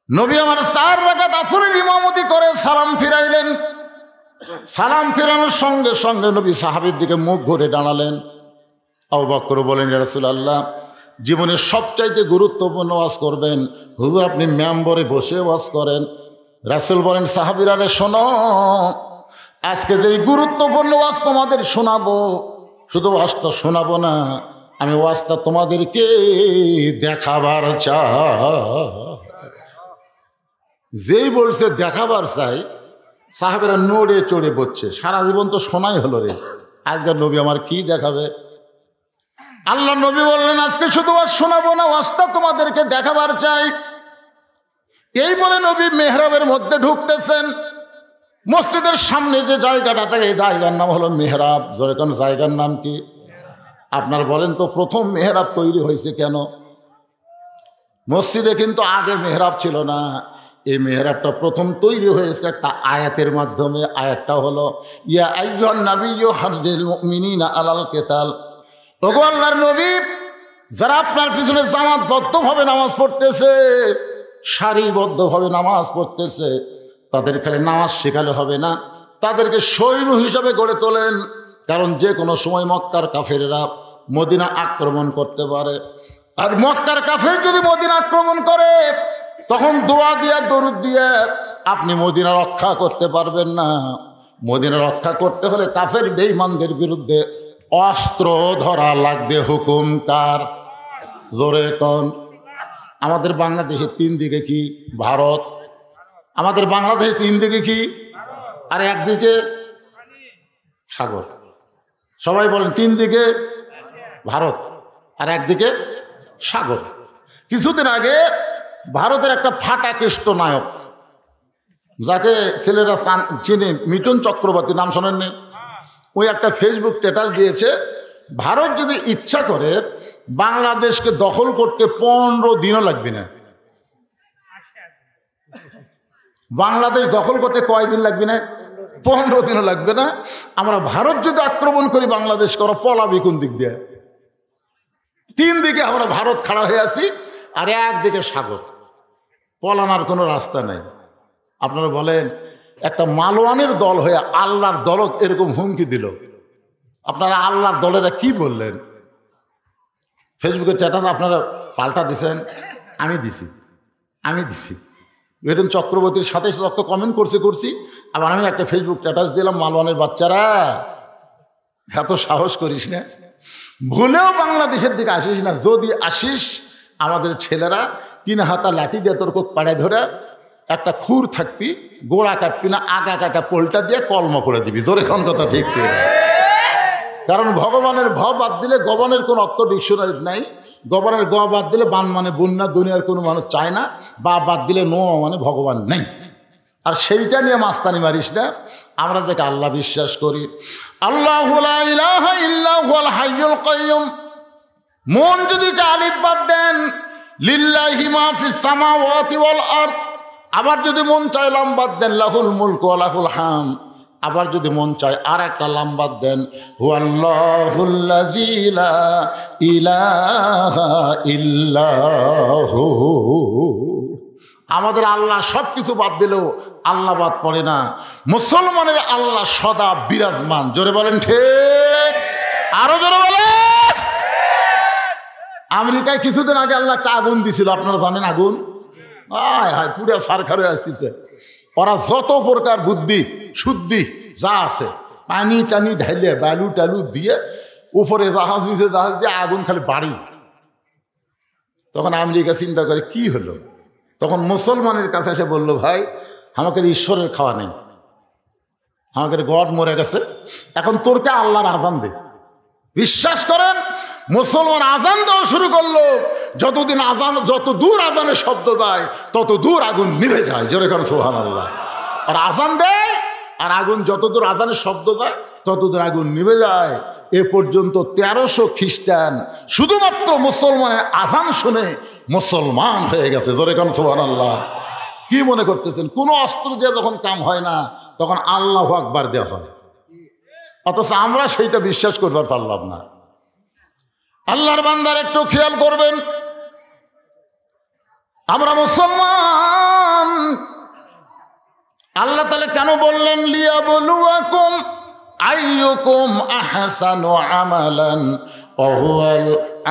নবী আমার 4 রাকাত আসরের ইমামতি করে সালাম ফিরাইলেন। সালাম ফিরানোর সঙ্গে সঙ্গে নবী সাহাবীর দিকে মুখ ঘুরে দাঁড়ালেন। আবু বকর বলেন, ইয়া রাসূলুল্লাহ, জীবনের সবচাইতে গুরুত্বপূর্ণ ওয়াজ করবেন, হুজুর আপনি মেম্বরে বসে ওয়াজ করেন। রাসূল বলেন, সাহাবীরা রে শোনো, আজকে যে গুরুত্বপূর্ণ ওয়াজ তোমাদের শোনাবো, শুধু ওয়াজটা শোনাবো না, আমি ওয়াজটা তোমাদেরকে দেখাবার চাই। যেই বলছে দেখাবার চাই, সাহাবেরা নড়ে চড়ে বসছে। সারা জীবন তো শোনাই হলো রে, আজকের নবী আমার কি দেখাবে? আল্লাহ নবী বললেন, আজকে শুধু ওয়াজ শোনাবো না, ওয়াজটা তোমাদেরকে দেখাবার চাই। এই বলে নবী মেহরাবের মধ্যে ঢুকতেছেন। মসজিদের সামনে যে জায়গাটা থাকে, এই জায়গার নাম হলো মেহরাব। জোরে কোন জায়গার নাম কি? আপনার বলেন তো, প্রথম মেহরাব তৈরি হয়েছে কেন? মসজিদে কিন্তু আগে মেহরাব ছিল না। এই মেহরাবটা প্রথম তৈরি হয়েছে একটা আয়াতের মাধ্যমে। আয়াতটা হলো, ইয়া আইয়ুহান নাবিয়্যু হারজিল মুমিনিনা আলাল কিতাল। ওগো আল্লাহর নবী, যারা আপনার পিছনে জামাতবদ্ধভাবে নামাজ পড়তেছে, সারিবদ্ধভাবে নামাজ পড়তেছে, তাদের খালি নামাজ শেখালে হবে না, তাদেরকে সৈন্য হিসাবে গড়ে তোলেন। কারণ যে কোনো সময় মক্কার কাফেরেরা মদিনা আক্রমণ করতে পারে। আর মক্কার কাফের যদি মদিনা আক্রমণ করে, তখন দোয়া দিয়া দরুদ দিয়ে আপনি মদিনা রক্ষা করতে পারবেন না। মদিনা রক্ষা করতে হলে কাফের বেঈমানদের বিরুদ্ধে অস্ত্র ধরা লাগবে। হুকুম কার? জোরে কোন? আমাদের বাংলাদেশের 3 দিকে কি? ভারত। আমাদের বাংলাদেশের 3 দিকে কি? আর একদিকে সাগর। সবাই বলেন 3 দিকে ভারত আর একদিকে সাগর। কিছুদিন আগে ভারতের একটা ফাটা কেষ্ট নায়ক, যাকে ছেলেরা চিনে, মিঠুন চক্রবর্তী, নাম শোনেননি? ওই একটা ফেসবুক স্ট্যাটাস দিয়েছে, ভারত যদি ইচ্ছা করে বাংলাদেশকে দখল করতে 15 দিনও লাগবে না। বাংলাদেশ দখল করতে কয়দিন লাগবে না? 15 দিনও লাগবে না। আমরা ভারত যদি আক্রমণ করি বাংলাদেশ করা, পলাবি কোন দিক দিয়ে? 3 দিকে আমরা ভারত খাড়া হয়ে আছি, আর একদিকে সাগর। পলানোর কোনো রাস্তা নাই। আপনারা বলেন, একটা মালওয়ানের দল হয়ে আল্লাহর দলক এরকম হুমকি দিল, আপনারা আল্লাহর দলেরা কি বললেন? ফেসবুকে স্ট্যাটাস আপনারা পাল্টা দিছেন, আমি দিছি। মিঠুন চক্রবর্তীর সাথে সাথে কমেন্ট করছি। আবার আমি একটা ফেসবুক স্ট্যাটাস দিলাম, মালওয়ানের বাচ্চারা এত সাহস করিস না, ভুলেও বাংলাদেশের দিকে আসিস না। যদি আসিস, আমাদের ছেলেরা 3 হাতা লাঠি দিয়ে তোর কোক পাড়ায় ধরে একটা খুর থাকবি, গোড়া কাটবি না, আগা কাটা পোলটা দিয়ে কলম করে দিবি। জোরে কোন কথা ঠিক করে? কারণ ভগবানের ভ বাদ দিলে গবনের কোনো অর্থ ডিকশনারি নাই। গবনের গ বাদ দিলে বান মানে বন্যা, দুনিয়ার কোনো মানুষ চায় না। বা বাদ দিলে নো মানে ভগবান নেই। আর সেইটা নিয়ে মাস্তানি মারিস না। আমরা যাকে আল্লাহ বিশ্বাস করি, আল্লাহু লা ইলাহা ইল্লা হুয়াল হাইয়ুল কাইয়ুম। মন যদি আলিফ বাদ দেন, লিল্লাহি মা ফিস সামাওয়াতি ওয়াল আরদ। আবার যদি মন চায় লাম বাদ দেন, লাহুল মুলকু ওয়া লাহুল হামদ। আবার যদি মন চায় আর একটা লাম বাদ দেন, হুয়াল্লাহুল্লাযী লা ইলাহা ইল্লাহু। আমাদের আল্লাহ সব কিছু বাদ দিলেও আল্লাহ বাদ পড়ে না। মুসলমানের আল্লাহ সদা বিরাজমান। জোরে বলেন ঠিক, আরো জোরে বলেন। আমেরিকায় কিছুদিন আগে আল্লাহ একটা আগুন দিছিল, আপনারা জানেন আগুন? আয় হায়, পুরো সারখার হয়ে আসতেছে। ওরা যত প্রকার বুদ্ধি শুদ্ধি যা আছে পানি টানি ঢাইলে বালু টালু দিয়ে উপরে জাহাজ মিশে জাহাজ দিয়ে আগুন খালি বাড়ি। তখন আমেরিকা চিন্তা করে কি হলো, তখন মুসলমানের কাছে এসে বলল, ভাই আমাকে ঈশ্বরের খাওয়া নেই, আমাকে গড মরে গেছে, এখন তোরকে আল্লাহর আজান দে। বিশ্বাস করেন মুসলমান আজান দেওয়া শুরু করলো, যতদিন আজান, যত দূর আজানের শব্দ যায় তত দূর আগুন নিভে যায়। জোরে করেন সুবহানাল্লাহ। আর আজান দেয় আর আগুন যত দূর আজানের শব্দ যায় তত দূর আগুন নিভে যায়। এ পর্যন্ত 1300 খ্রিস্টান শুধুমাত্র মুসলমানের আজান শুনে মুসলমান হয়ে গেছে। জোরে করেন সুবহানাল্লাহ। কি মনে করতেছেন কোনো অস্ত্র দিয়ে যখন কাম হয় না তখন আল্লাহু আকবার দেওয়া হয়, অথচ আমরা সেইটা বিশ্বাস করবার পারলাম না। আল্লাহর বান্দার একটু খেয়াল করবেন, আমরা মুসলমান, আল্লাহ তাআলা কেন বললেন লিয়াবলুয়াকুম আইয়ুকুম আহসানু আমালান ওয়া হুয়াল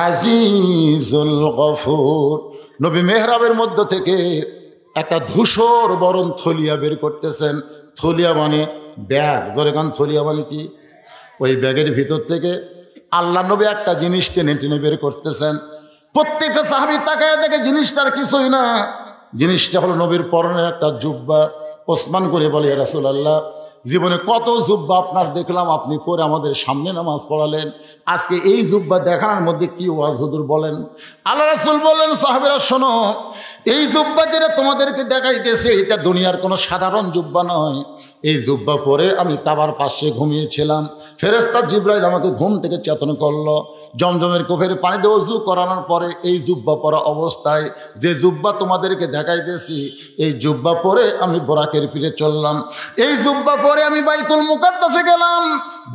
আজিজুল গফুর। নবী মেহরাবের মধ্য থেকে একটা ধূসর বরণ থলিয়া বের করতেছেন। থলিয়া মানে ব্যাগ। ধরে কান থলিয়া মানে কি? ওই ব্যাগের ভিতর থেকে আল্লাহ নবী একটা জিনিস টেনে টেনে বের করতেছেন। প্রত্যেকটা সাহাবী তাকায় দেখে জিনিসটার কিছুই না, জিনিসটা হলো নবীর পরনের একটা জুব্বা। ওসমান করে বলে, ইয়া রাসূলুল্লাহ, জীবনে কত জুব্বা আপনার দেখলাম, আপনি পরে আমাদের সামনে নামাজ পড়ালেন, আজকে এই জুব্বা দেখানোর মধ্যে কি ওয়াজ হুজুর বলেন? আল্লাহ রাসূল বললেন, সাহাবীরা শোনো, এই জুব্বা যেটা তোমাদেরকে দেখাইতেছে এটা দুনিয়ার কোনো সাধারণ জুব্বা নয়। এই জুব্বা পরে আমি কাবার পাশে ঘুমিয়েছিলাম, ফেরেশতা জিবরাইল আমাকে ঘুম থেকে চেতন করলো। জমজমের কোফের পানিতে ওযু করানোর পরে এই জুব্বা পরা অবস্থায় যে জুব্বা তোমাদেরকে দেখাইতেছি, এই জুব্বা পরে আমি বোরাকের পিঠে চললাম। এই জুব্বা পরে আমি বাইতুল মুকাদ্দাসে গেলাম,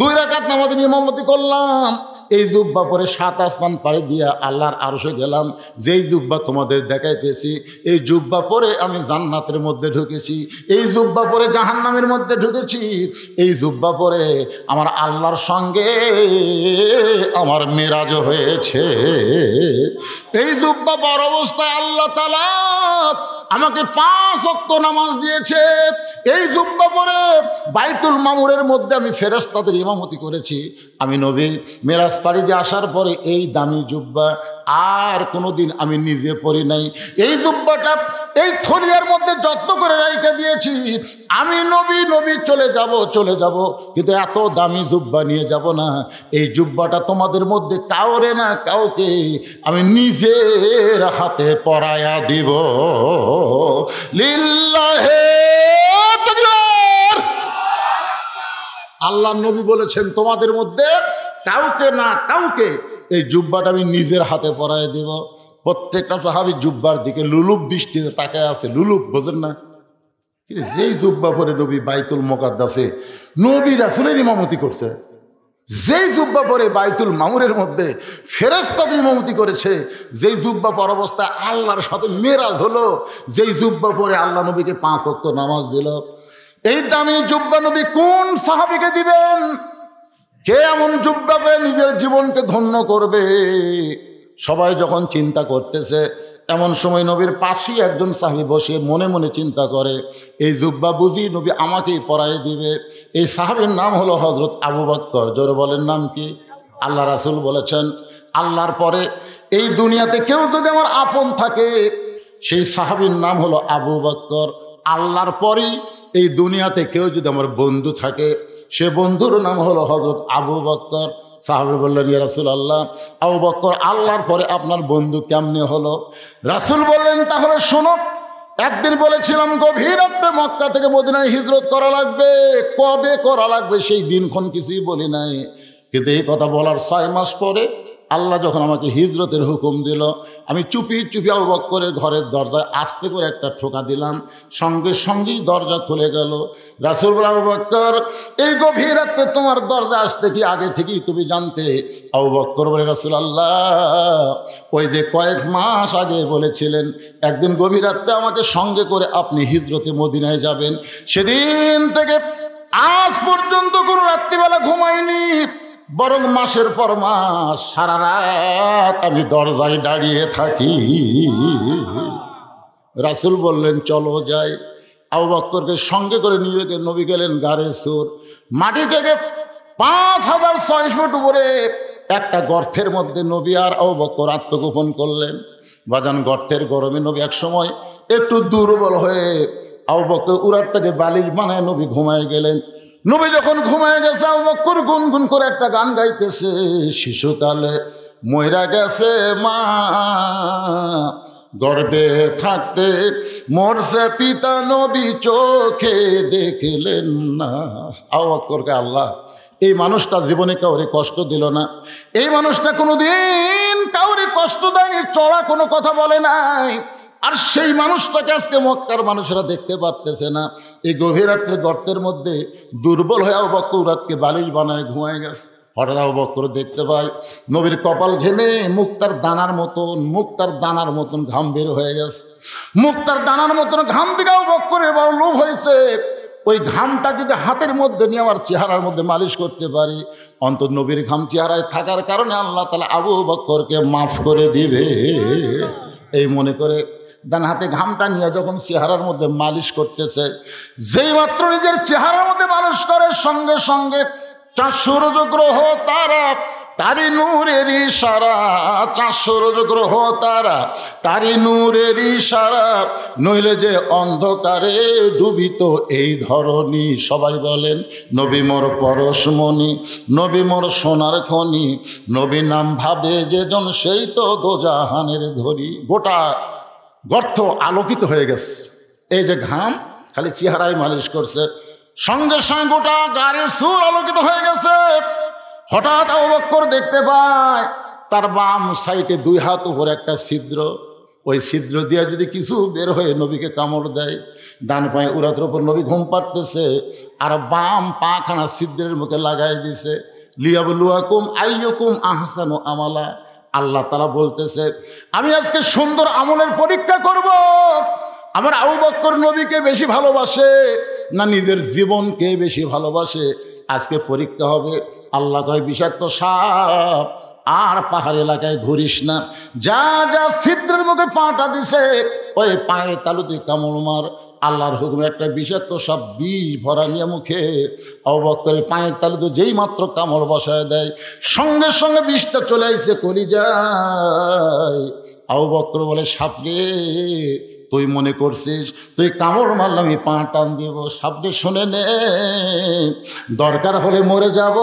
2 রাকাত নামাজের ইমামতি করলাম। এই জুব্বা পরে 7 আসমান পাড়ি দিয়া আল্লাহর আরশে গেলাম। যেই জুব্বা তোমাদের দেখাইতেছি এই জুব্বা পরে আমি জান্নাতের মধ্যে ঢুকেছি, এই জুব্বা পরে জাহান্নামের মধ্যে ঢুকেছি, এই জুব্বা পরে আমার আল্লাহর সঙ্গে আমার মেরাজ হয়েছে। এই জুব্বা পর অবস্থায় আল্লাহ তাআলা আমাকে 5 ওয়াক্ত নামাজ দিয়েছে। এই জুব্বা পরে বাইতুল মামুরের মধ্যে আমি ফেরেশতাদের ইমামতি করেছি। আমি নবী মেরাজ পাড়ি দিয়ে আসার পরে এই দামি জুব্বা আর কোনোদিন আমি নিজে পরি নাই। এই জুব্বাটা এই থলিয়ার মধ্যে যত্ন করে রাইখা দিয়েছি। আমি নবী চলে যাব, কিন্তু এত দামি জুব্বা নিয়ে যাব না। এই জুব্বাটা তোমাদের মধ্যে কাউরে না কাউকে আমি নিজের হাতে পরায়া দিব। লিল্লাহে তাকবীর। আল্লাহ নবী বলেছেন তোমাদের মধ্যে কাউকে না কাউকে এই জুব্বাটা আমি নিজের হাতে পরায় দেব। প্রত্যেকটা সাহাবী জুব্বার দিকে লুলুপ দৃষ্টিতে তাকায় আছে। লুলুপ বোঝেন না? যেই জুব্বা পরে নবী বাইতুল মুকাদ্দাসে নবী রাসূলের ইমামতি করছে, যেই জুব্বা পরে বাইতুল মামুরের মধ্যে ফেরেশতাদের ইমামতি করেছে, যেই জুব্বা পর অবস্থা আল্লাহর সাথে মেরাজ হলো, যেই জুব্বা পরে আল্লাহ নবীকে 5 ওয়াক্ত নামাজ দিল, এই দামি জুব্বা নবী কোন সাহাবীকে দিবেন? কে এমন জুব্বা পেয়ে নিজের জীবনকে ধন্য করবে? সবাই যখন চিন্তা করতেছে, এমন সময় নবীর পাশেই একজন সাহাবী বসে মনে মনে চিন্তা করে, এই জুব্বা বুঝি নবী আমাকেই পরাই দিবে। এই সাহাবীর নাম হলো হযরত আবু বকর। জোরে বলেন নাম কি? আল্লাহ রাসূল বলেছেন, আল্লাহর পরে এই দুনিয়াতে কেউ যদি আমার আপন থাকে সেই সাহাবীর নাম হলো আবু বকর। আল্লাহর পরেই এই দুনিয়াতে কেউ যদি আমার বন্ধু থাকে সে বন্ধুর নাম হলো হযরত আবু বকর। সাহাবী বললেন, ইয়া রাসূলুল্লাহ, আবু বকর আল্লাহর পরে আপনার বন্ধু কেমনে হলো? রাসূল বললেন, তাহলে শোনো, একদিন বলেছিলাম গভীর রাতে মক্কা থেকে মদিনায় হিজরত করা লাগবে। কবে করা লাগবে সেই দিনক্ষণ কিছুই বলি নাই, কিন্তু এই কথা বলার 6 মাস পরে আল্লাহ যখন আমাকে হিজরতের হুকুম দিল, আমি চুপি চুপি আবু বকরের ঘরের দরজায় আস্তে করে একটা ঠোকা দিলাম, সঙ্গে সঙ্গেই দরজা খুলে গেল। রাসূল বললেন, আবু বকর এই গভীর রাতে তোমার দরজা আসতে কি আগে থেকেই তুমি জানতে? আবু বকর বলে, রাসূলুল্লাহ ওই যে কয়েক মাস আগে বলেছিলেন একদিন গভীর রাতে আমাকে সঙ্গে করে আপনি হিজরতে মদিনায় যাবেন, সেদিন থেকে আজ পর্যন্ত কোনো রাত্রিবেলা ঘুমাইনি। বরং মাসের পর মাস সারা রাত আমি দরজায় দাঁড়িয়ে থাকি। রাসূল বললেন চলো যাই। আবু বকরকে সঙ্গে করে নিয়ে নবী গেলেন গারে সুর। মাটি থেকে ৫,৬০০ ফুট উপরে একটা গর্তের মধ্যে নবী আর আবু বকর আত্মগোপন করলেন। বাজান গর্তের গরমে নবী এক সময় একটু দুর্বল হয়ে আবু বকর উরাতটাকে বালিশ বানায় নবী ঘুমায় গেলেন। নবী যখন ঘুমায় গেছে আবু বকর গুনগুন করে একটা গান গাইতেছে, শিশুকালে মইরা গেছে মা, গর্ভে থাকতে মরছে পিতা, নবী চোখে দেখলেন না। আবু বকরকে আল্লাহ এই মানুষটা জীবনে কাউরে কষ্ট দিল না, এই মানুষটা কোনোদিন কাউরে কষ্ট দেয়নি, চড়া কোনো কথা বলে নাই। আর সেই মানুষটাকে আজকে মক্কার মানুষরা দেখতে পারতেছে না। এই গভীর রাত্রে গর্তের মধ্যে দুর্বল হয়ে আবু বকর রাতকে বালিশ বানায় ঘুমায় গেছে। হঠাৎ আবু বকর দেখতে পায় নবীর কপাল ঘেমে মুক্তার দানার মতন ঘাম বের হয়ে গেছে। মুক্তার দানার মতন ঘাম দিকে আবু বকরের বড় লোভ হয়েছে। ওই ঘামটা যদি হাতের মধ্যে নিয়ে আমার চেহারার মধ্যে মালিশ করতে পারি, অন্তত নবীর ঘাম চেহারায় থাকার কারণে আল্লাহ তাআলা আবু বকরকে মাফ করে দিবে। এই মনে করে ডান হাতে ঘামটা নিয়ে যখন চেহারার মধ্যে মালিশ করতেছে, যেই মাত্র নিজের চেহারার মধ্যে মালিশ করে সঙ্গে সঙ্গে 4 সূর্য গ্রহ তারা তারি নূরের ইশারা, 4 সূর্য গ্রহ তারা তারি নূরের ইশারা, নইলে যে অন্ধকারে ডুবিত এই ধরনী। সবাই বলেন নবী মোর পরশমণি, নবী মোর সোনার খনি, নবী নাম ভাবে যেজন সেই তো দোজাহানের ধরি। গোটা গর্ত আলোকিত হয়ে গেছে। এই যে ঘাম খালি চেহারায় মালিশ করছে, সঙ্গে সঙ্গে গোটা গাড়ির সুর আলোকিত হয়ে গেছে। হঠাৎ আবু বকর দেখতে পায় তার বাম সাইডে 2 হাত উপরে একটা ছিদ্র, ওই ছিদ্র দিয়ে যদি কিছু বের হয়ে নবীকে কামড় দেয়। ডান পায়ে উরাতের উপর নবী ঘুম পাড়তেছে, আর বাম পাখানা ছিদ্রের মুখে লাগাই দিছে। লিয়াবলুয়াকুম আইয়ুকুম আহসানু আমালা। আল্লাহ তাআলা বলতেছে আমি আজকে সুন্দর আমলের পরীক্ষা করব। আমার আবু বকর নবীকে বেশি ভালোবাসে না নিজের জীবনকে বেশি ভালোবাসে, আজকে পরীক্ষা হবে। আল্লাহ কয় বিষাক্ত সাপ আর পাহাড় এলাকায় ঘুরিস না, যা যা ছিদ্রের মুখে পাটা দিছে ওই পায়ের তালুতে কামড় মার। আল্লাহর হুকুমে একটা বিষাক্ত সাপ বিষ ভরা নিয়ে মুখে আবু বকরের পায়ের তালুতে যেই মাত্র কামড় বসায় দেয়, সঙ্গে সঙ্গে বিষটা চলে আসছে কলিজায়। আবু বকর বলে সাপরে তুই মনে করছিস তুই কামড় মারলে আমি পা টান দিব? সাপরে শুনে নে, দরকার হলে মরে যাব,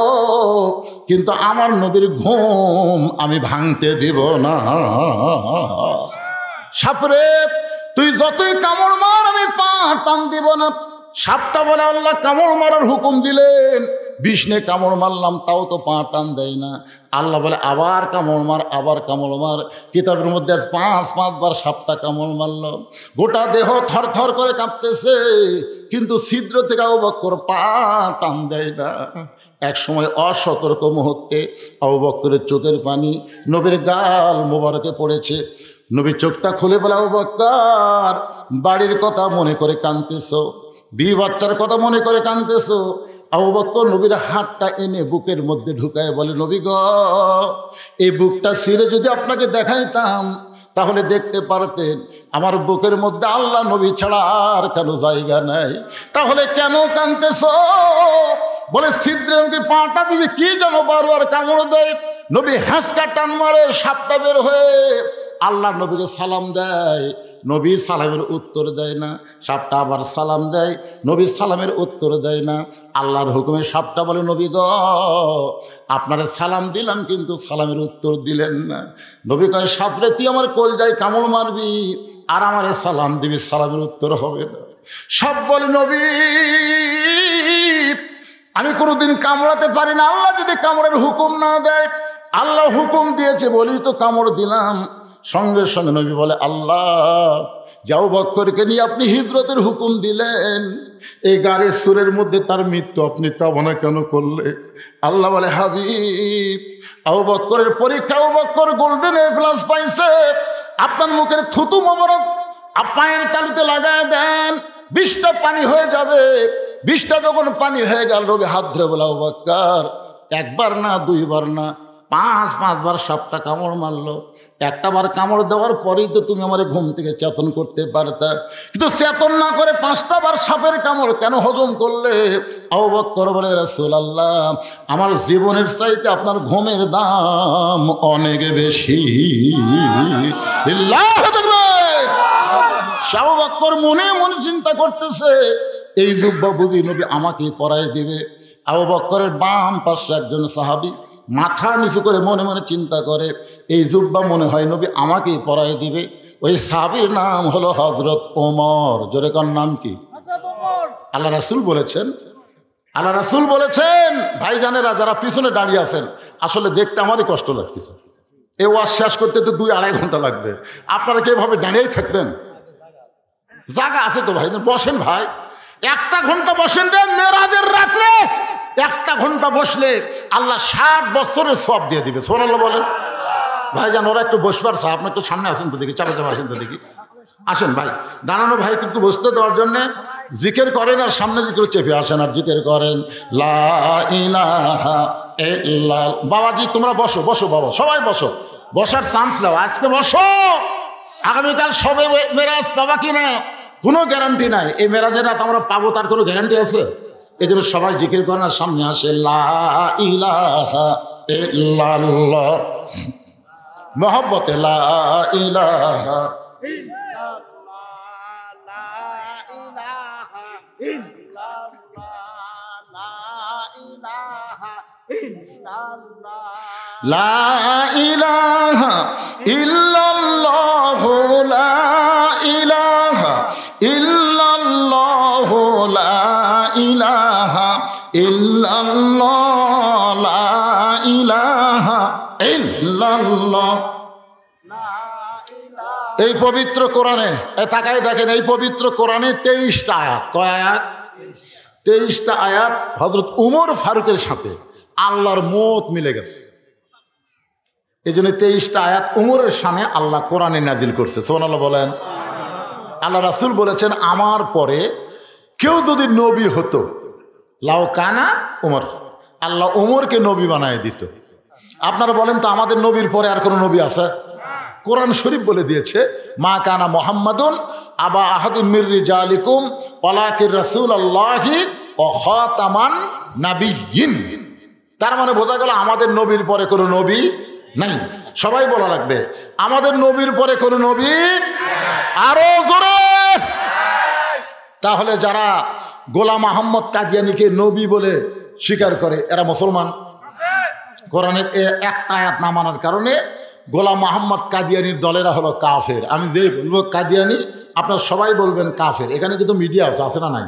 কিন্তু আমার নবীর ঘুম আমি ভাঙতে দিব না। সাপরে তুই যতই কামড় মার আমি পা টান দিব না। সাপটা বলে আল্লাহ কামড় মারার হুকুম দিলেন, বিষ্ণে কামড় মারলাম তাও তো পা টান দেয় না। আল্লাহ বলে আবার কামড় মার, আবার কামড় মার। কিতাবের মধ্যে 5 বার সাপটা কামড় মারল, গোটা দেহ থর থর করে কাঁপতেছে, কিন্তু ছিদ্র থেকে আবু বকর পা টান দেয় না। এক সময় অসতর্ক মুহূর্তে আবু বকরের চোখের পানি নবীর গাল মোবারকে পড়েছে। নবী চোখটা খুলে বলে আবু বকর বাড়ির কথা মনে করে কাঁদতেছো, বিবি বাচ্চার কথা মনে করে কাঁদতেছো। আবু বকর নবীর হাতটা এনে বুকের মধ্যে ঢুকায় বলে নবী গো, এই বুকটা ছিঁড়ে যদি আপনাকে দেখাইতাম তাহলে দেখতে পারতেন আমার বুকের মধ্যে আল্লাহ নবী ছাড়া আর কেন জায়গা নাই। তাহলে কেন কাঁদতেছো? বলে ছিদ্রের মুখে পাটা দিয়ে কি যেন বারবার কামড় দেয়। নবী হ্যাঁচকা টান মারে, সাপটা বের হয়ে আল্লাহ নবীকে সালাম দেয়। নবী সালামের উত্তর দেয় না। সাপটা আবার সালাম দেয়, নবী সালামের উত্তর দেয় না। আল্লাহর হুকুমে সাপটা বলে নবী গো, আপনারে সালাম দিলাম কিন্তু সালামের উত্তর দিলেন না। নবী কয় সাপরে তুই আমার কলজায় কামড় মারবি আর আমারে সালাম দিবি, সালামের উত্তর হবে না। সাপ বলে নবী আমি কোনোদিন কামড়াতে পারি না, আল্লাহ যদি কামড়ের হুকুম না দেয়। আল্লাহ হুকুম দিয়েছে বলি তো কামড় দিলাম। সঙ্গে সঙ্গে নবী বলে আল্লাহ আবু বকরকে নিয়ে আপনি হিজরতের হুকুম দিলেন, এই গাড়ির সুরের মধ্যে তার মৃত্যু আপনি কামনা কেন করলে? আল্লাহ বলে হাবিব আবু বকরের পরীক্ষা, আবু বকর গোল্ডেন A+ পাইছে, আপনার মুখের থুতু মোবারক পায়ের তালুতে লাগায় দেন, 20টা পানি হয়ে যাবে। 20টা যখন পানি হয়ে গেল নবী হাত ধরে বলে আবু বকর একবার না, দুইবার না, 5-5বার সাপটা কামড় মারলো। একটা বার কামড় দেওয়ার পরেই তো তুমি আমার ঘুম থেকে চেতন করতে পারতা, কিন্তু চেতন না করে 5টা বার সাপের কামড় কেন হজম করলে? আবু বকর বলে, রাসূলুল্লাহ, আমার জীবনের চাইতে আপনার ঘুমের দাম অনেক বেশি। আল্লাহু আকবার। আবু বকর মনে মনে চিন্তা করতেছে, এই জুব্বা বুঝি নবী আমাকে পরাই দিবে। আবু বকরের বাম পাশে একজন সাহাবী মাথা নিচু করে মনে মনে চিন্তা করে, এই জুব্বা মনে হয় নবী আমাকেই পরাই দিবে। ওই সাহাবীর নাম হলো হযরত ওমর। জোরে কোন নাম কি? আল্লাহ রাসূল বলেছেন, আল্লাহ রাসূল বলেছেন, ভাইজানেরা যারা পিছনে দাঁড়িয়ে আছেন, আসলে দেখতে আমারই কষ্ট লাগতেছে। এই ওয়াজ শেষ করতে তো 2-2.5 ঘন্টা লাগবে। আপনারা কি এভাবে দাঁড়িয়েই থাকবেন? জায়গা আছে তো ভাইজান, বসেন ভাই, 1 ঘন্টা বসেন রে। মেরাজের রাত্রে 1 ঘন্টা বসলে আল্লাহ 60 বছরের সওয়াব দিয়ে দিবে। সুবহানাল্লাহ বলেন। ভাইজান ওরা একটু বসবার চা, আপনি একটু সামনে আসেন তো দেখি, চাপা চাপা আসেন তো দেখি, আসেন ভাই। দাঁড়ানো ভাই কিন্তু বসতে দেওয়ার জন্যে জিকির করেন, আর সামনে জিকির চেপে আসেন আর জিকির করেন, লা ইলাহা ইল্লাল্লাহ। বাবাজি তোমরা বসো, বসো বাবা, সবাই বসো, বসার চান্স নাও, আজকে বসো। আগামীকাল সবে মেরাজ পাবা কিনা কোনো গ্যারান্টি নাই। এই মেরাজের রাত আমরা পাবো তার কোনো গ্যারান্টি আছে? এই জন্য সবাই জিকির করেন আর সামনে আসে, লা ইলাহা ইল্লাল্লাহ, মহব্বতে লা ইলাহা লা ইলাহা ইল্লাল্লাহু, লা ইলাহা ইল্লাল্লাহু, লা ইলাহা ইল্লাল্লাহ, লা ইলাহা ইল্লাল্লাহ। এই পবিত্র কোরআনে তাকায় দেখেন, এই পবিত্র কোরআনে 23টা আয়াত। কয় আয়াত? 23টা আয়াত হযরত উমর ফারুকের সাথে আল্লাহর মত মিলে গেছে। এই জন্য 23টা আয়াত উমরের সামনে আল্লাহ কোরআনে নাজিল করছে। সুবহানাল্লাহ বলেন। আল্লাহ রাসূল বলেছেন, আমার পরে কেউ যদি নবী হতো, লাউ কানা উমর, আল্লাহ উমরকে নবী বানায় দিত। আপনারা বলেন তো, আমাদের নবীর পরে আর কোনো নবী আছে? কোরআন শরীফ বলে দিয়েছে, মা কানা মুহাম্মাদুন আবা আহাদিন মির রিজালিকুম ওয়ালাকিন রাসূলুল্লাহি ওয়া খাতামান নাবিয়্যিন। তার মানে বোঝা গেল আমাদের নবীর পরে কোনো নবী নাই। সবাই বলা লাগবে, আমাদের নবীর পরে কোনো নবী, আরো জোরে। তাহলে যারা গোলাম আহমদ কাদিয়ানীকে নবী বলে স্বীকার করে এরা মুসলমান? কোরআনের একটা আয়াত না মানার কারণে গোলাম আহমদ কাদিয়ানির দলেরা হলো কাফের। আমি যে বলবো কাদিয়ানি, আপনারা সবাই বলবেন কাফের। এখানে কিন্তু মিডিয়া আছে না নাই?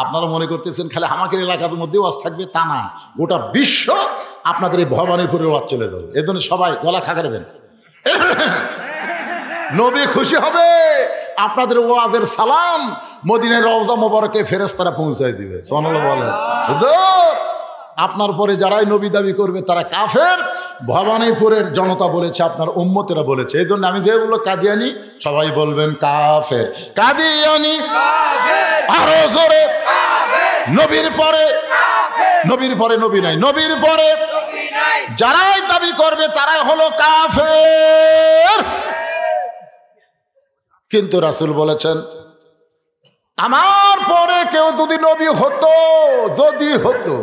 আপনারা মনে করতেছেন খালি আমাদের এলাকার মধ্যে ওয়াজ থাকবে, তা না, গোটা বিশ্ব আপনাদের এই ভবানীপুরের ওয়াজ চলে যাবে। এই জন্য সবাই গলা খাকারে দেন, নবী খুশি হবে। আপনাদের ওয়াজের সালাম মদিনার রওজা মোবারকে ফেরেশতারা পৌঁছায় দিবে। সুবহানাল্লাহ বলে। হুজুর আপনার পরে যারাই নবী দাবি করবে তারা কাফের, ভবানীপুরের জনতা বলেছে, আপনার উম্মতেরা বলেছে। এই জন্য আমি যে বললো কাদিয়ানি, সবাই বলবেন কাফের। কাদিয়ানি আরো জোরে, নবীর পরে, নবীর পরে নবী নাই, নবীর পরে যারাই দাবি করবে তারাই হলো কাফের। কিন্তু রাসূল বলেছেন, আমার পরে কেউ যদি নবী হতো, যদি হতো,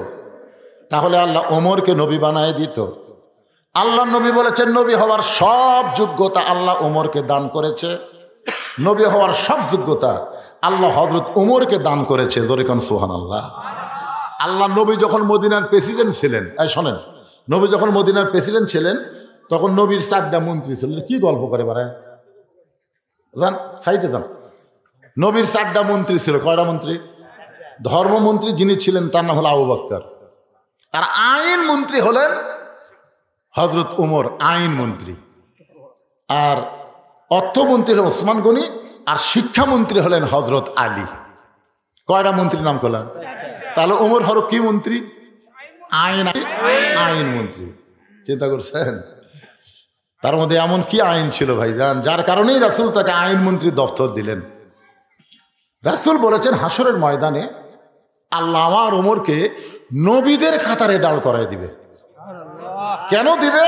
তাহলে আল্লাহ ওমরকে নবী বানায় দিত। আল্লাহ নবী বলেছেন, নবী হওয়ার সব যোগ্যতা আল্লাহ ওমরকে দান করেছে। নবী হওয়ার সব যোগ্যতা আল্লাহ হযরত ওমরকে দান করেছে। জোরে কোন সুবহানাল্লাহ। আল্লাহ নবী যখন মদিনার প্রেসিডেন্ট ছিলেন, শোনেন, নবী যখন মদিনার প্রেসিডেন্ট ছিলেন তখন নবীর 4টা মন্ত্রী ছিলেন। কি গল্প করে বাড়ায় যান, সাইডে যান। নবীর 4টা মন্ত্রী ছিল। কয়টা মন্ত্রী? ধর্মমন্ত্রী যিনি ছিলেন তার নাম হলো আবু বকর, আর আইন মন্ত্রী হলেন হযরত উমর, আইন মন্ত্রী। আর অর্থমন্ত্রী হলেন ওসমান গনি, আর শিক্ষামন্ত্রী হলেন হযরত আলী। কয়টা মন্ত্রীর নাম করলেন? তাহলে উমর ফারুক কি মন্ত্রী? আইন মন্ত্রী। চিন্তা করছেন? তার মধ্যে এমন কি আইন ছিল ভাইজান, যার কারণেই রাসূল তাকে আইন মন্ত্রী দপ্তর দিলেন। রাসূল বলেছেন, হাসরের ময়দানে আল্লাহ আমার উমরকে নবীদের কাতারে দাঁড় করায় দিবে। কেন দিবে?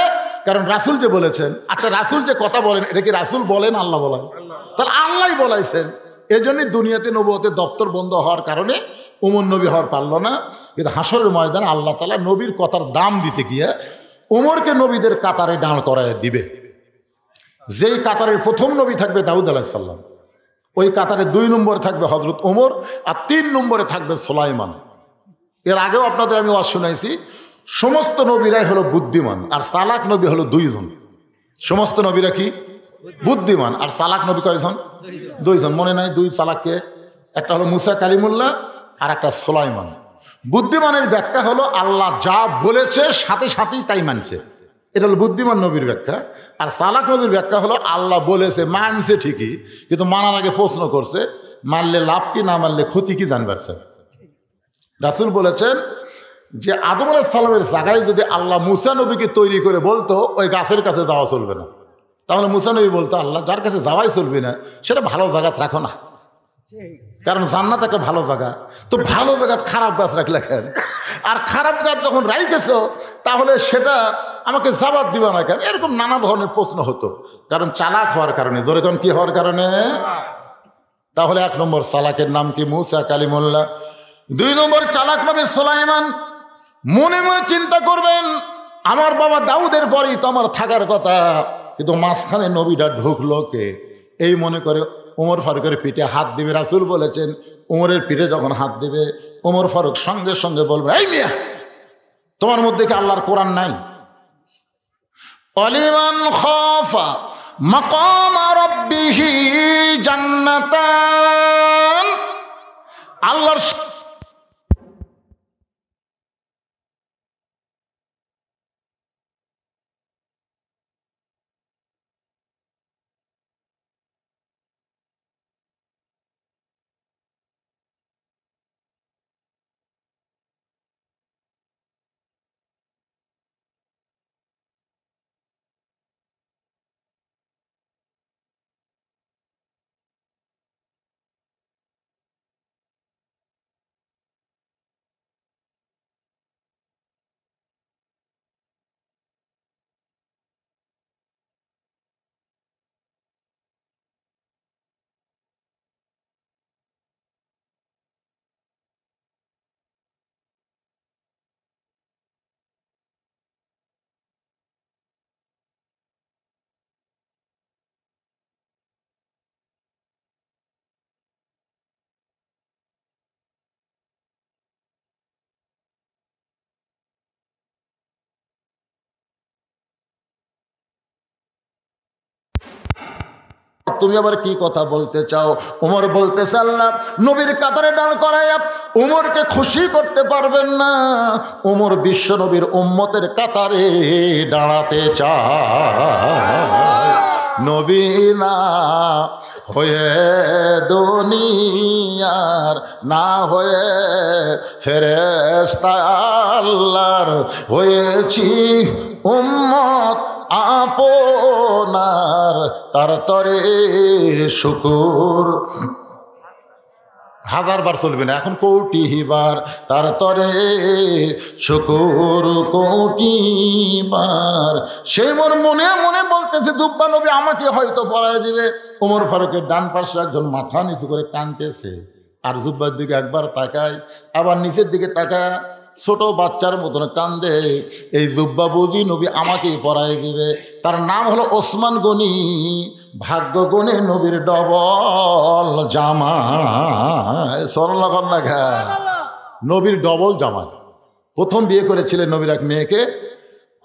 কারণ রাসূল যে বলেছেন। আচ্ছা, রাসূল যে কথা বলেন, এটা কি রাসূল বলেন, আল্লাহ বলেন? তাহলে আল্লাহ বলাইছেন। এই জন্যই দুনিয়াতে নবুয়তের দপ্তর বন্ধ হওয়ার কারণে উমর নবী হওয়ার পারল না। কিন্তু হাসরের ময়দানে আল্লাহ তাআলা নবীর কথার দাম দিতে গিয়ে উমরকে নবীদের কাতারে দাঁড় করায় দিবে। যেই কাতারের প্রথম নবী থাকবে দাউদ আলাইহিস সালাম, ওই কাতারে 2 নম্বরে থাকবে হযরত ওমর, আর 3 নম্বরে থাকবে সুলাইমান। এর আগেও আপনাদের আমি ওয়াজ শুনাইছি, সমস্ত নবীরাই হলো বুদ্ধিমান, আর চালাক নবী হলো 2 জন। সমস্ত নবীরা কি বুদ্ধিমান, আর চালাক নবী কয়জন? 2 জন। মনে নাই 2 চালাককে? একটা হলো মুসা কালিমুল্লাহ, আর একটা সুলাইমান। বুদ্ধিমানের ব্যাখ্যা হলো আল্লাহ যা বলেছে সাথে সাথেই তাই মানছে, এটা হলো বুদ্ধিমান নবীর ব্যাখ্যা। আর চালাক নবীর ব্যাখ্যা হলো আল্লাহ বলেছে, মানছে ঠিকই, কিন্তু মানার আগে প্রশ্ন করছে, মানলে লাভ কি, না মানলে ক্ষতি কি জানবার চায়। রাসূল বলেছেন যে আদম আলাইহিস সালামের জায়গায় যদি আল্লাহ মুসা নবীকে তৈরি করে বলতো ওই গাছের কাছে যাওয়া চলবে না, তাহলে মুসা নবী বলতো, আল্লাহ যার কাছে যাওয়াই চলবে না সেটা ভালো জায়গা রাখো না, কারণ জান্নাত একটা ভালো জায়গা, তো ভালো জায়গা খারাপ গাছ রাখলে কেন? আর খারাপ গাছ যখন রাইতেছ তাহলে সেটা আমাকে জবাব দিবা না কেন? এরকম নানা ধরনের প্রশ্ন হতো, কারণ চালাক হওয়ার কারণে। জোরে কোন কি হওয়ার কারণে? তাহলে 1 নম্বর চালাকের নাম কি? মুসা কালিমুল্লাহ। 2 নম্বর চালাক নবী সুলাইমান। মনে মনে চিন্তা করবেন, আমার বাবা দাউদের পরেই তো আমার থাকার কথা, কিন্তু মাঝখানে নবীটা ঢুকলো কে? এই মনে করে ওমর ফারুকের পিঠে হাত দিবে। রাসূল বলেছেন ওমরের পিঠে যখন হাত দিবে, ওমর ফারুক সঙ্গে সঙ্গে বলবে, এই মিয়া, তোমার মধ্যে কি আল্লাহর কোরআন নাই? অলিমান খাফা মাকাম রাব্বিহি জান্নাতান। আল্লাহর তুমি আবার কি কথা বলতে চাও? ওমর বলতেছে, আল্লাহ নবীর কাতারে দাঁড় করাইয়া ওমরকে খুশি করতে পারবেন না, ওমর বিশ্ব নবীর উম্মতের কাতারে দাঁড়াতে চায়। নবী না হয়ে দুনিয়ার, না হয়ে ফেরেশতা আল্লাহর হয়েছি উম্মত আপনার, তার তরে শুকুর। 1000 বার চলবে না, এখন কোটি বার, তার তরে শুকুর কোটি বার। সে মোর মনে মনে বলতেছে, দুব্বা নবী আমাকে হয়তো পড়ায় দিবে। ওমর ফারুকের ডান পাশে একজন মাথা নিচু করে কাঁদতেছে, আর জুব্বার দিকে একবার তাকায়, আবার নিচের দিকে তাকায়, ছোট বাচ্চার মতন কান্দে। এই জুব্বা বুঝি নবী আমাকেই পড়ায় দিবে। তার নাম হলো ওসমান গনি। ভাগ্য গুণে নবীর ডবল জামাই। সরলা না ঘা, নবীর ডবল জামাই। প্রথম বিয়ে করেছিলেন নবীর এক মেয়েকে।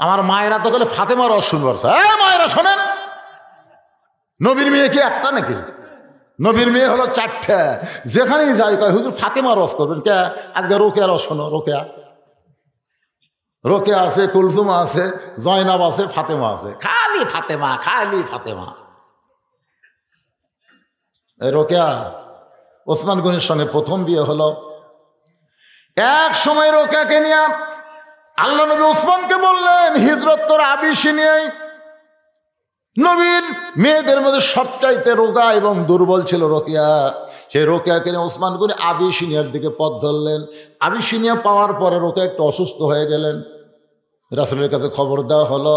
আমার মায়েরা তো বলে ফাতেমার রস শুনবার, মায়েরা শোনেন, নবীর মেয়ে কি একটা নাকি? নবীর মেয়ে হলো 4টে। যেখানেই যাই কয় হুজুর ফাতেমা রস করবেন কে? আজকে রোকেয়া রস শোনো। রোকেয়া রোকেয়া আছে, কুলসুম আছে, জয়নাব আছে, ফাতেমা আছে। খালি ফাতেমা, খালি ফাতেমা। রোকেয়া ওসমান গনির সঙ্গে প্রথম বিয়ে হলো। এক সময় রোকেয়াকে নিয়ে আল্লাহ নবী ওসমানকে বললেন, হিজরত তোর আবিসিনিয়ায়। নবীর মেয়েদের মধ্যে সবচাইতে রোগা এবং দুর্বল ছিল রোকেয়া। সেই রোকেয়াকে নিয়ে ওসমান গনি আবিসিনিয়ার দিকে পথ ধরলেন। আবিসিনিয়া পাওয়ার পরে রোকেয়া একটু অসুস্থ হয়ে গেলেন। রাসূলের কাছে খবর দেওয়া হলো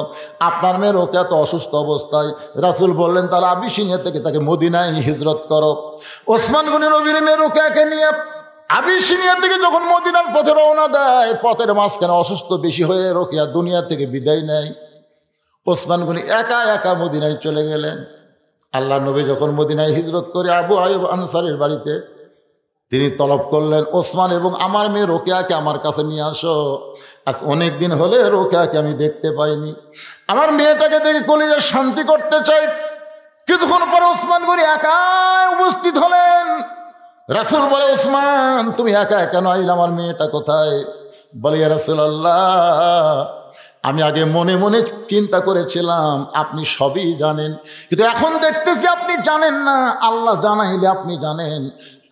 আপনার মেয়ে রোকেয়া তো অসুস্থ অবস্থায়। রাসূল বললেন তাহলে আবিসিনিয়া থেকে তাকে মদিনায় হিজরত করো। ওসমান গনি নবীর মেয়ে রোকেয়াকে নিয়ে আবিসিনিয়া থেকে যখন মদিনার পথে রওনা দেয়, পথের মাঝখানে অসুস্থ বেশি হয়ে রোকেয়া দুনিয়া থেকে বিদায় নেয়। ওসমান গনি একা একা মদিনায় চলে গেলেন। আল্লাহ নবী যখন মদিনায় হিজরত করে আবু আইয়ুব আনসারীর বাড়িতে, তিনি তলব করলেন ওসমান এবং আমার মেয়ে রোকেয়াকে আমার কাছে নিয়ে আসো। আজ অনেক দিন হলে রোকেয়াকে আমি দেখতে পাইনি, আমার মেয়েটাকে দেখে কলিজা শান্তি করতে চাই। কিছুক্ষণ পরে ওসমান গনি একাই উপস্থিত হলেন। রাসূল বলে ওসমান তুমি একা কেন আইলে, আমার মেয়েটা কোথায়? বলে ইয়া রাসূলুল্লাহ আমি আগে মনে মনে চিন্তা করেছিলাম আপনি সবই জানেন, কিন্তু এখন দেখতেছি আপনি জানেন না, আল্লাহ জানাইলে আপনি জানেন।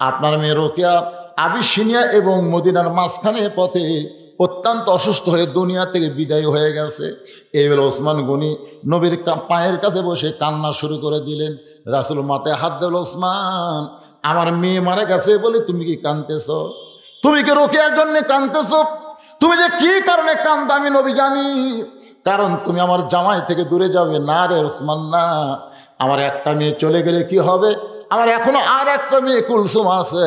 আপনার মেয়ে রোকেয়া আবিসিনিয়া এবং মদিনার মাঝখানে পথে অত্যন্ত অসুস্থ হয়ে দুনিয়া থেকে বিদায় হয়ে গেছে। এইবেলা ওসমান গনি নবীর পায়ের কাছে বসে কান্না শুরু করে দিলেন। রাসূল মাথায় হাত দিল, ওসমান আমার মেয়ে মারা গেছে বলে তুমি কি কাঁদতেছ? তুমি কি রোকেয়ার জন্য কাঁদতেছ? তুমি যে কি কারণে কাঁদো আমি নবী জানি, কারণ তুমি আমার জামাই থেকে দূরে যাবে। না রে ওসমান না, আমার একটা মেয়ে চলে গেলে কি হবে, আমার এখনো আর একটা মেয়ে কুলসুম আছে,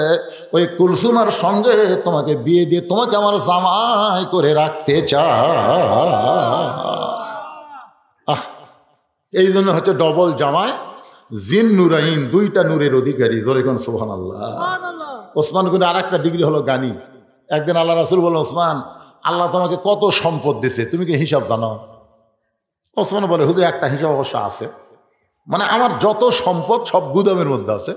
ওই কুলসুমার সঙ্গে তোমাকে বিয়ে দিয়ে তোমাকে আমার জামাই করে রাখতে চাই। এই জন্য হচ্ছে ডবল জামাই, জিন নুরাইন, দুইটা নূরের অধিকারী। জোরে কোন সুবহানাল্লাহ। ওসমান গনি আর একটা ডিগ্রি হলো জ্ঞানী। একদিন আল্লাহ রাসূল বললেন ওসমান আল্লাহ তোমাকে কত সম্পদ দিছে, তুমি কি হিসাব জানো? ওসমান বলে হুজুর একটা হিসাব অবশ্য আছে, মানে আমার যত সম্পদ সব গুদামের মধ্যে আছে,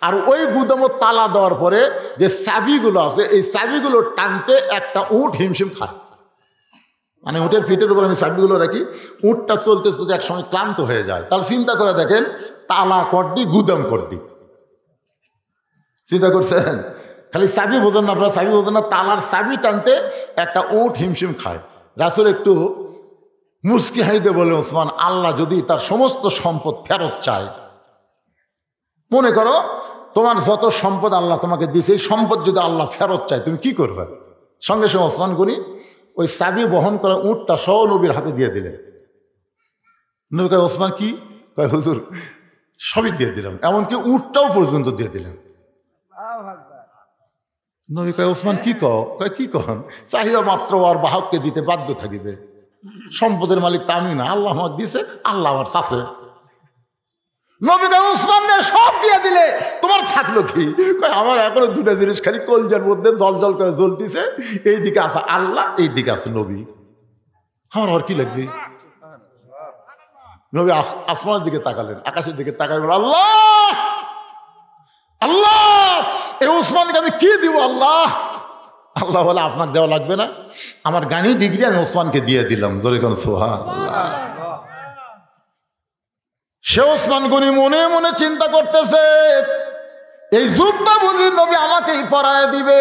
আর ওই গুদামও তালা দেওয়ার পরে যে চাবিগুলো আছে এই চাবিগুলো টানতে একটা উট হিমশিম খায়। মানে উটের পিঠের উপর আমি চাবিগুলো রাখি, উটটা চলতে চলতে এক সময় ক্লান্ত হয়ে যায়। তাহলে চিন্তা করে দেখেন, তালা করদি গুদাম করদি, চিন্তা করছেন? খালি চাবি বোঝেন না আপনারা, চাবি বোঝেন না, তালার চাবি টানতে একটা উট হিমশিম খায়। রাসূল একটু মুস্কি হাইতে বলে ওসমান আল্লাহ যদি তার সমস্ত সম্পদ ফেরত চায়, মনে করো তোমার যত সম্পদ আল্লাহ তোমাকে দিয়েছে এই সম্পদ যদি আল্লাহ ফেরত চায় তুমি কি করবে? সঙ্গে সঙ্গে ওসমান গনি ওই চাবি বহন করা উটটা সহ নবীর হাতে দিয়ে দিলেন। নবী কয় ওসমান কি? কয় হুজুর সবই দিয়ে দিলাম, এমনকি উটটাও পর্যন্ত দিয়ে দিলাম। নবী কয় ওসমান কি কয় কি কন? চাহিদা মাত্র আর বাহককে দিতে বাধ্য থাকিবে, সম্পদের মালিক তা আমি না, আল্লাহ আমার দিছে, আল্লাহ আমার চাষে। নবী কয় ওসমান সব দিয়ে দিলে তোমার থাকলো কি? কয় আমার এখনো দুটা জিনিস খালি কলজার মধ্যে জল জল করে জ্বলতেছে, এইদিকে আছে আল্লাহ, এইদিকে আছে নবী, আমার আর কি লাগবে? নবী আসমানের দিকে তাকালেন, আকাশের দিকে তাকালেন, আল্লাহ আল্লাহ এই ওসমানকে আমি কি দিব আল্লাহ? আল্লাহ বলে আপনার দেওয়া লাগবে না, আমার জ্ঞানী ডিগ্রি আমি ওসমানকে দিয়ে দিলাম। জোরে কোন সুবহানাল্লাহ। সে ওসমান গনি মনে মনে চিন্তা করতেছে এই জুব্বা বুঝি নবী আমাকেই পরায় দিবে।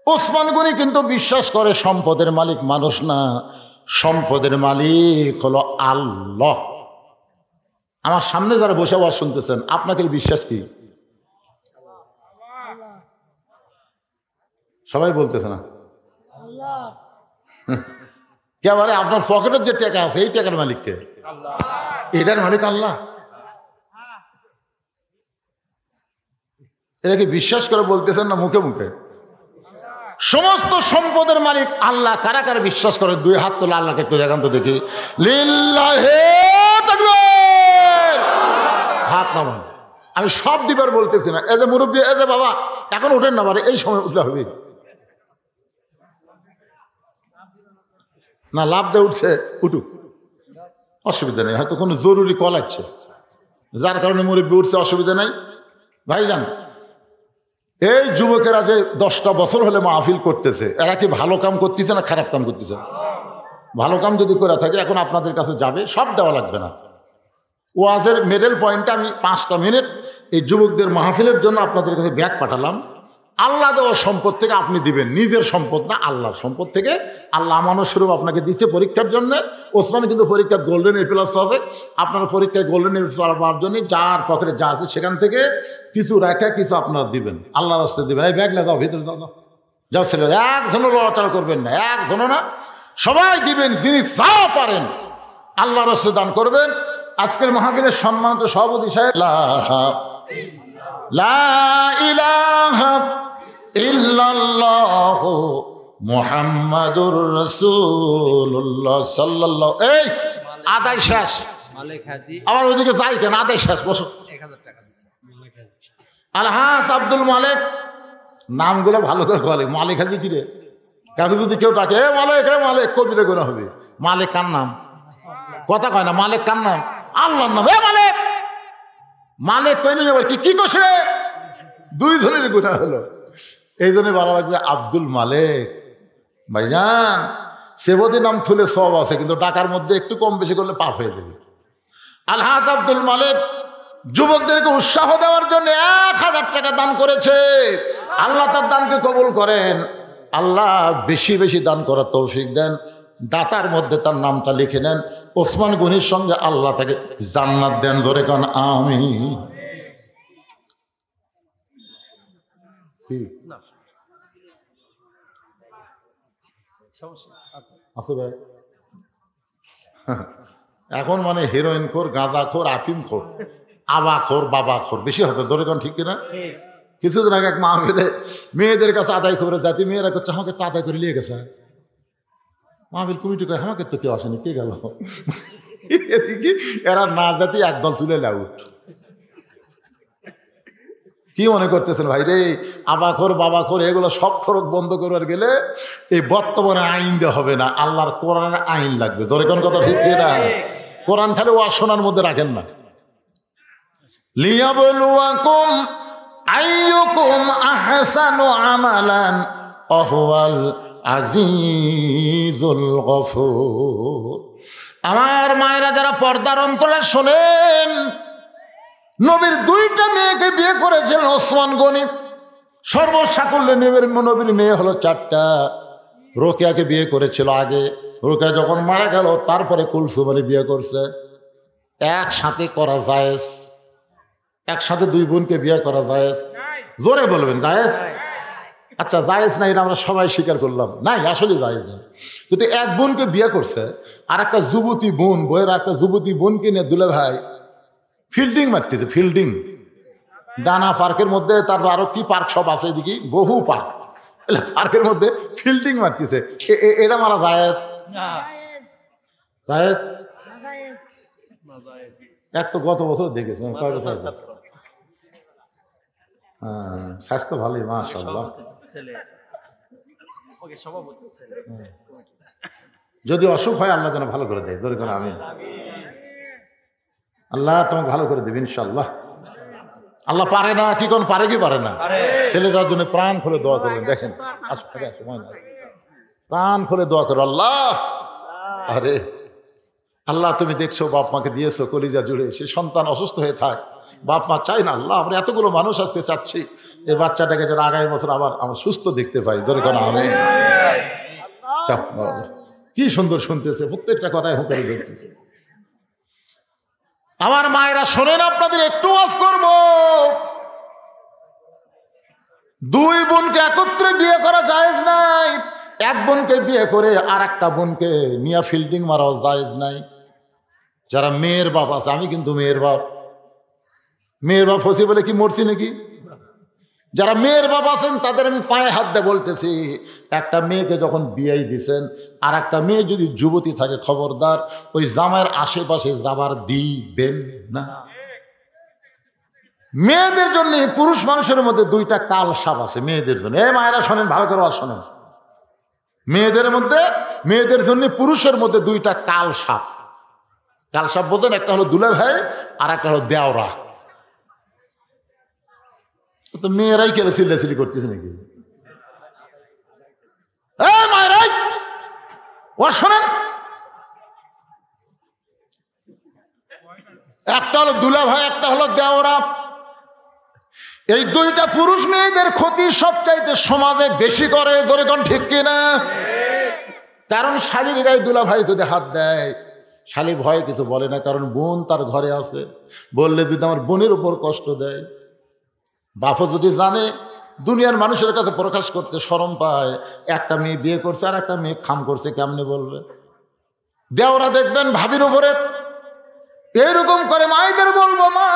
ওসমান গনি কিন্তু বিশ্বাস করে সম্পদের মালিক মানুষ না, সম্পদের মালিক হলো আল্লাহ। আমার সামনে যারা বসে আওয়াজ শুনতেছেন আপনাকে বিশ্বাস কি? সবাই বলতেছে না কেবারে আপনার পকেটের যে টাকা আছে এই টাকার মালিক কে? এটার মালিক আল্লাহ। এটাকে বিশ্বাস করে বলতেছেন না মুখে মুখে? সমস্ত সম্পদের মালিক আল্লাহ। কারা কারা বিশ্বাস করে দুই হাত তোলা আল্লাহকে একটু দেখান তো দেখি। লিল্লাহি তাকবীর, হাত নামান। আমি সব দিবার বলতেছি না, এজ এ মুরব্বী, এজ এ বাবা এখন উঠেন না, পারে এই সময় উঠলে হবে না, লাভ দিয়ে উঠছে উঠুক, অসুবিধা নেই, হয়তো কোনো জরুরি কল আছে যার কারণে মুরব্বী উঠছে, অসুবিধা নাই। ভাইজান এই যুবকেরা যে 10টা বছর হলে মাহফিল করতেছে, এরা কি ভালো কাম করতেছে না খারাপ কাম করতেছে? ভালো কাম যদি করে থাকে এখন আপনাদের কাছে যাবে, সব দেওয়া লাগবে না। ওয়াজের মিডল পয়েন্টে আমি 5টা মিনিট এই যুবকদের মাহফিলের জন্য আপনাদের কাছে ব্যাগ পাঠালাম। আল্লাহ দেওয়ার সম্পদ থেকে আপনি দিবেন, নিজের সম্পদ না, আল্লাহর সম্পদ থেকে। আল্লাহ আমানত স্বরূপ আপনাকে দিচ্ছে পরীক্ষার জন্য। ওসমান কিন্তু পরীক্ষার গোল্ডেন এ প্লাস আছে, আপনার পরীক্ষায় গোল্ডেন এ প্লাস পাওয়ার জন্য যার পকেটে যা আছে সেখান থেকে কিছু রেখে কিছু আপনারা দিবেন, আল্লাহর রাস্তায় দিবেন। এই ব্যাগ না, যাও ভিতরে যাও, যাও ছেলে, একজনও লড়াচড়া করবেন না, একজনও না। সবাই দিবেন, যিনি যা পারেন আল্লাহ রাস্তায় দান করবেন। আজকের মাহফিলের সম্মানিত সভাপতি সাহেব, লা ইলাহা ইল্লাল্লাহ মুহাম্মাদুর রাসূলুল্লাহ সাল্লাল্লাহু, এই আদায় শেষ, আবার ওইদিকে যাই কেন, আদায় শেষ, বসো। আলহাজ আব্দুল মালিক, নামগুলো ভালো করে বলে, মালিক হাজি কি রে, কাউকে যদি কেউ ডাকে এ মালিক, এ মালিক, কবিরে গোনা হবে। মালিক কার নাম? কথা কয় না, মালিক কার নাম? আল্লাহর নাম। এ মালিক, মালিক কই নিয়ে আবার কি করছে রে, দুই জনের গুনাহ হলো। এই জন্য ভালো লাগবে আব্দুল মালিক। ভাইজান সেবতী নাম থুলে সব আছে, কিন্তু টাকার মধ্যে একটু কম বেশি করলে পাপ হয়ে যাবে। আলহাজ আব্দুল মালিক যুবকদেরকে উৎসাহ দেওয়ার জন্য 1000 টাকা দান করেছে। আল্লাহ তার দানকে কবুল করেন, আল্লাহ বেশি বেশি দান করার তৌফিক দেন। দাতার মধ্যে তার নামটা লিখে নেন, ওসমান গনির সঙ্গে আল্লাহ তাকে জান্নাত দেন। জোরে কান আমিন। এখন মানে হিরোইন খোর, গাঁজা খোর, আফিম খোর, আবা খোর, বাবা খোর বেশি হচ্ছে। ধরে কোন ঠিক কিনা? কিছুদিন আগে এক মা মেয়েদের কাছে আদায় করে যাতে মেয়েরা করছে আমাকে তো আদায় করে নিয়ে গেছে। মাহফিল কমিটি কয় আমাকে তো কেউ আসেনি, কে গেল? এদিকে এরা না যাতে একদল তুলে আউট। কি মনে করতেছেন ভাই রে? আবাখোর বাবাখোর এগুলো সব খরচ বন্ধ করবার গেলে এই বর্তমানে আইন দেওয়া হবে না, আল্লাহর কোরআনের আইন লাগবে। ধরে কোন কথা ঠিক না? কোরআন খালি ওয়াজ শোনার মধ্যে রাখেন না। লিয়াবলুয়াকুম আইয়ুকুম আহসানু আমালান ওয়াহুয়াল আজিজুল গফুর। আমার মায়েরা যারা পর্দার অন্তরে শোনেন, নবীর 2টা মেয়েকে বিয়ে করেছিলেন ওসমান গনি। সর্বসাকুল্যে নবীর মেয়ে হলো 4টা। রোকেয়াকে বিয়ে করেছিল আগে, রোকেয়া যখন মারা গেল তারপরে কুলসুমারে বিয়ে করছে। একসাথে করা জায়েজ? একসাথে 2 বোনকে বিয়ে করা জায়েজ? জোরে বলবেন জায়েজ? আচ্ছা জায়েজ না, এটা আমরা সবাই স্বীকার করলাম, নাই আসলে জায়েজ না। কিন্তু এক বোনকে বিয়ে করছে, আর একটা যুবতী বোন, বইয়ের একটা যুবতী বোনকে নিয়ে দুলে ভাই ফিল্ডিং মারতেছে। ফিল্ডিং ডানা পার্কের মধ্যে, তারপর আরো কি পার্ক সব আছে এদিকে, বহু পার্ক, পার্কের মধ্যে ফিল্ডিং মারতেছে। এটা মারা জায়েজ? জায়েজ? এক তো গত বছর দেখেছি, কয় বছর? হ্যাঁ, স্বাস্থ্য ভালোই মাশাআল্লাহ। যদি অসুখ হয় আল্লাহ যেন ভালো করে দেয়। ধরে কোন আমিন। আল্লাহ তোমাকে ভালো করে দেবে ইনশাআল্লাহ। আল্লাহ পারে না কি কোন পারে কি পারে না? ছেলেটার জন্য প্রাণ খুলে দোয়া করবেন। দেখেন সময় না, প্রাণ খুলে দোয়া করো। আল্লাহ, আরে আল্লাহ তুমি দেখছো বাপ মাকে দিয়েছো কলিজা জুড়ে, সে সন্তান অসুস্থ হয়ে থাক, বাপ মা চাই না। আল্লাহ আমরা এতগুলো মানুষ আজকে চাচ্ছি এই বাচ্চাটাকে যেন আগামী বছর আবার আমরা সুস্থ দেখতে পাই। ধরে কোন আমিন। কি সুন্দর শুনতেছে, প্রত্যেকটা কথায় হুঁকারি দেখতেছে। আমার মায়েরা শোনেন, আপনাদের একটু ওয়াজ করব। 2 বোনকে একত্রে বিয়ে করা জায়েজ নাই। এক বোনকে বিয়ে করে আর একটা বোনকে মিয়া ফিল্ডিং মারাও জায়েজ নাই। যারা মেয়ের বাপ আছে, আমি কিন্তু মেয়ের বাপ হচ্ছি বলে কি মরছি নাকি? যারা মেয়ের বাপ আছেন তাদের আমি পায়ে হাত দিয়ে বলতেছি, একটা মেয়েকে যখন বিয়ে দিছেন, আর একটা মেয়ে যদি যুবতী থাকে খবরদার ওই জামাইয়ের আশেপাশে যাবার দিবেন না। মেয়েদের জন্য, পুরুষ মানুষের মধ্যে 2টা কাল সাপ আছে মেয়েদের জন্য। এই মায়েরা শোনেন, ভালো করে শোনেন। মেয়েদের জন্য পুরুষের মধ্যে 2টা কাল সাপ। কাল সাপ বোঝেন? একটা হলো দুলা ভাই আর একটা হলো দেওরা। তো মেয়েরাই কেলে চিল্লাচিল্লি করতেছে নাকি? মায়েরাই ও শোনেন, একটা হলো দুলা ভাই, একটা হলো দেওরা। এই 2টা পুরুষ মেয়েদের ক্ষতি সবচাইতে সমাজে বেশি করে। ধরে কোন ঠিক কিনা? কারণ শালীর গায়ে দুলা ভাই যদি হাত দেয়, শালী ভয় কিছু বলে না, কারণ বোন তার ঘরে আছে। বললে যদি আমার বোনের উপর কষ্ট দেয়, বাপও যদি জানে দুনিয়ার মানুষের কাছে প্রকাশ করতে শরম পায়। একটা মেয়ে বিয়ে করছে আর একটা মেয়ে খাম করছে, কেমনে বলবে? দেওরা দেখবেন ভাবির উপরে এরকম করে, মায়েদের বলবো মা,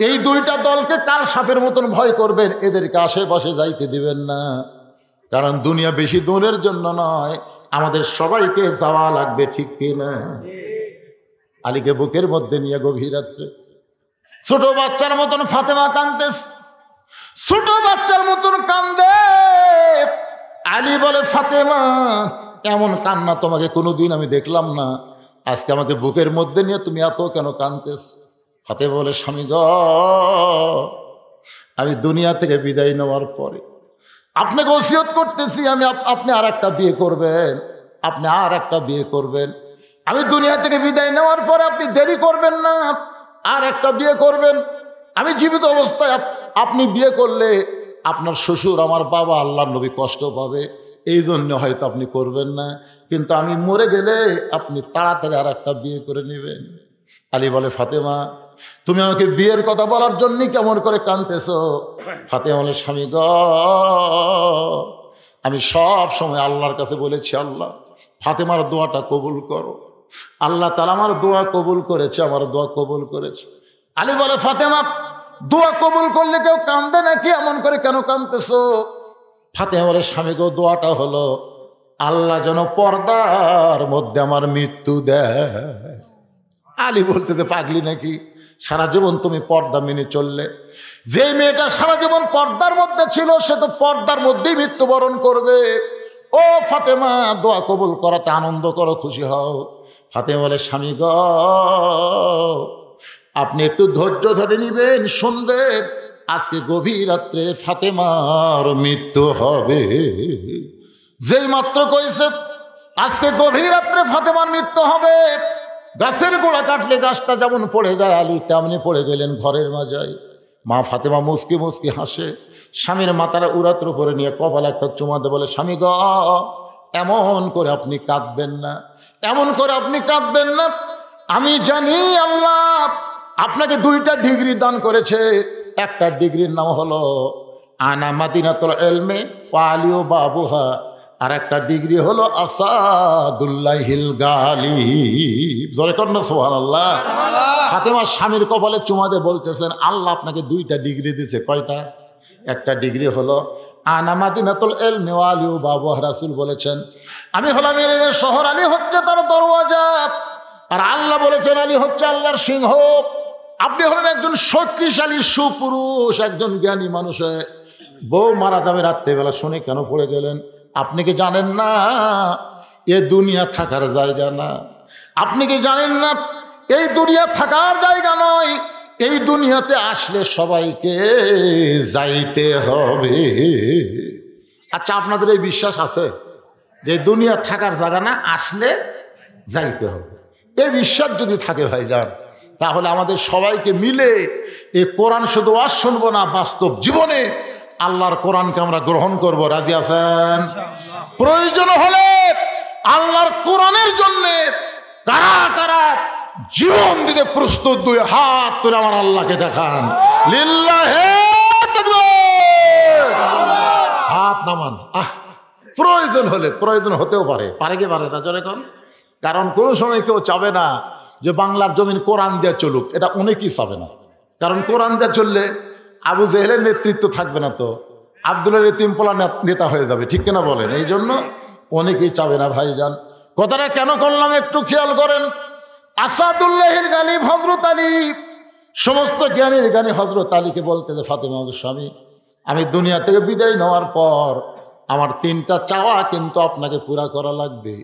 এই দুইটা দলকে কাল সাপের মতন ভয় করবেন, এদেরকে আশেপাশে যাইতে দিবেন না। কারণ দুনিয়া বেশি দূরের জন্য নয়, আমাদের সবাইকে যাওয়া লাগবে, ঠিক কিনা? আলীকে বুকের মধ্যে নিয়ে গভীর রাত্রে ছোট বাচ্চার মতন ফাতেমা কাঁদতেছে, ছোট বাচ্চার মতন কান্দে। আলী বলে, ফাতেমা এমন কান্না তোমাকে কোনোদিন আমি দেখলাম না, আজকে আমাকে বুকের মধ্যে নিয়ে তুমি এত কেন কাঁদতেছ? ফাতেমা বলে, স্বামী গ, আমি দুনিয়া থেকে বিদায় নেওয়ার পরে আপনাকে ওসিয়ত করতেছি, আপনি আর একটা বিয়ে করবেন, আপনি আর একটা বিয়ে করবেন। আমি দুনিয়া থেকে বিদায় নেওয়ার পরে আপনি দেরি করবেন না, আর একটা বিয়ে করবেন। আমি জীবিত অবস্থায় আপনি বিয়ে করলে আপনার শ্বশুর, আমার বাবা, আল্লাহর নবী কষ্ট পাবে, এই জন্য হয়তো আপনি করবেন না, কিন্তু আমি মরে গেলে আপনি তাড়াতাড়ি আর একটা বিয়ে করে নেবেন। আলী বলে, ফাতেমা তুমি আমাকে বিয়ের কথা বলার জন্য কেমন করে কাঁদতেছ? ফাতেমা বলে, স্বামী গ, আমি সব সময় আল্লাহর কাছে বলেছি, আল্লাহ ফাতেমার দোয়াটা কবুল করো। আল্লাহ তাআলা আমার দোয়া কবুল করেছে, আমার দোয়া কবুল করেছে। আলী বলে, ফাতেমা দোয়া কবুল করলে কেউ কান্দে নাকি? এমন করে কেন কাঁদতেছ? ফাতেমা বলে, স্বামী গো, দোয়াটা হলো আল্লাহ যেন পর্দার মধ্যে আমার মৃত্যু দেয়। আলী বলতে, পাগলি নাকি? সারা জীবন তুমি পর্দা মেনে চললে, যে মেয়েটা সারা জীবন পর্দার মধ্যে ছিল সে তো পর্দার মধ্যেই মৃত্যুবরণ করবে। ও ফাতেমা, দোয়া কবুল করাতে আনন্দ করো, খুশি হও। ফাতেমা বলে, স্বামী গ, আপনি একটু ধৈর্য ধরে নিবেন, শুনবেন, আজকে গভীর রাত্রে ফাতেমার মৃত্যু হবে। যেই মাত্র কইছে আজকে গভীর রাত্রে ফাতেমার মৃত্যু হবে, গাছের গোড়া কাটলে গাছটা যেমন পড়ে যায়, আলী তেমনি পড়ে গেলেন ঘরের মাজায়। মা ফাতেমা মুসকি মুসকি হাসে, স্বামীর মাথাটা উড়াতের উপরে নিয়ে কপালে একটা চুমা দিয়ে বলে, স্বামী গ, এমন করে আপনি কাঁদবেন না, এমন করে আপনি কাঁদবেন না। আমি জানি আল্লাহ আপনাকে 2টা ডিগ্রি দান করেছে। একটা ডিগ্রির নাম হলো আনা মাদিনাতুল ইলমে ওয়া আলিউ বাবুহা, আর একটা ডিগ্রি হলো আসাদুল্লাহিল গালিব। জোরে কর না সুবহানাল্লাহ। ফাতেমা স্বামীর কপালে চুমা দিয়ে বলতেছেন, আল্লাহ আপনাকে 2টা ডিগ্রি দিয়েছে। কয়টা? একটা ডিগ্রি হলো আনা মাদিনাতুল ইলমি ওয়া আলিউ বাবুহা। রাসূল বলেছেন, আমি হলাম ইলমের শহর, আলী হচ্ছে তার দরওয়াজা। আর আল্লাহ বলেছেন, আলী হচ্ছে আল্লাহর সিংহ। আপনি হলেন একজন শক্তিশালী সুপুরুষ, একজন জ্ঞানী মানুষ। বউ মারা যাবে রাত্রেবেলা, শুনে কেন পড়ে গেলেন? আপনি কি জানেন না এ দুনিয়া থাকার জায়গা না? আপনি কি জানেন না এই দুনিয়া থাকার জায়গা নয়? এই দুনিয়াতে আসলে সবাইকে যাইতে হবে। আচ্ছা, আপনাদের এই বিশ্বাস আছে যে দুনিয়া থাকার জায়গা না, আসলে যাইতে হবে? এই বিশ্বাস যদি থাকে ভাইজান, তাহলে আমাদের সবাইকে মিলে এই কোরআন শুধু আজ শুনবো না, বাস্তব জীবনে আল্লাহর কোরআনকে আমরা গ্রহণ করব। রাজি আছেন? প্রয়োজন হলে আল্লাহর কোরআনের জন্য কারা কারা জীবন দিতে প্রস্তুত? 2 হাত তুলে আমার আল্লাহকে দেখান। লিল্লাহে তাকবীর। হাত নামান। প্রয়োজন হলে, প্রয়োজন হতেও পারে, পারে কি পারে না? জোরে কোন? কারণ কোনো সময় কেউ চাবে না যে বাংলার জমিন কোরআন দিয়ে চলুক, এটা অনেকেই চাবে না। কারণ কোরআন দিয়ে চললে আবু জেহেলের নেতৃত্ব থাকবে না, তো আব্দুলের এতিমপোলা নেতা হয়ে যাবে, ঠিক কিনা বলেন? এই জন্য অনেকেই চাবে না ভাইজান। কথাটা কেন করলাম একটু খেয়াল করেন। আসাদুল্লাহিল গালিব হযরত আলী, সমস্ত জ্ঞানীর জ্ঞানী হযরত আলীকে বলতে যে, ফাতেমা স্বামী, আমি দুনিয়া থেকে বিদায় নেওয়ার পর আমার 3টা চাওয়া কিন্তু আপনাকে পুরা করা লাগবে।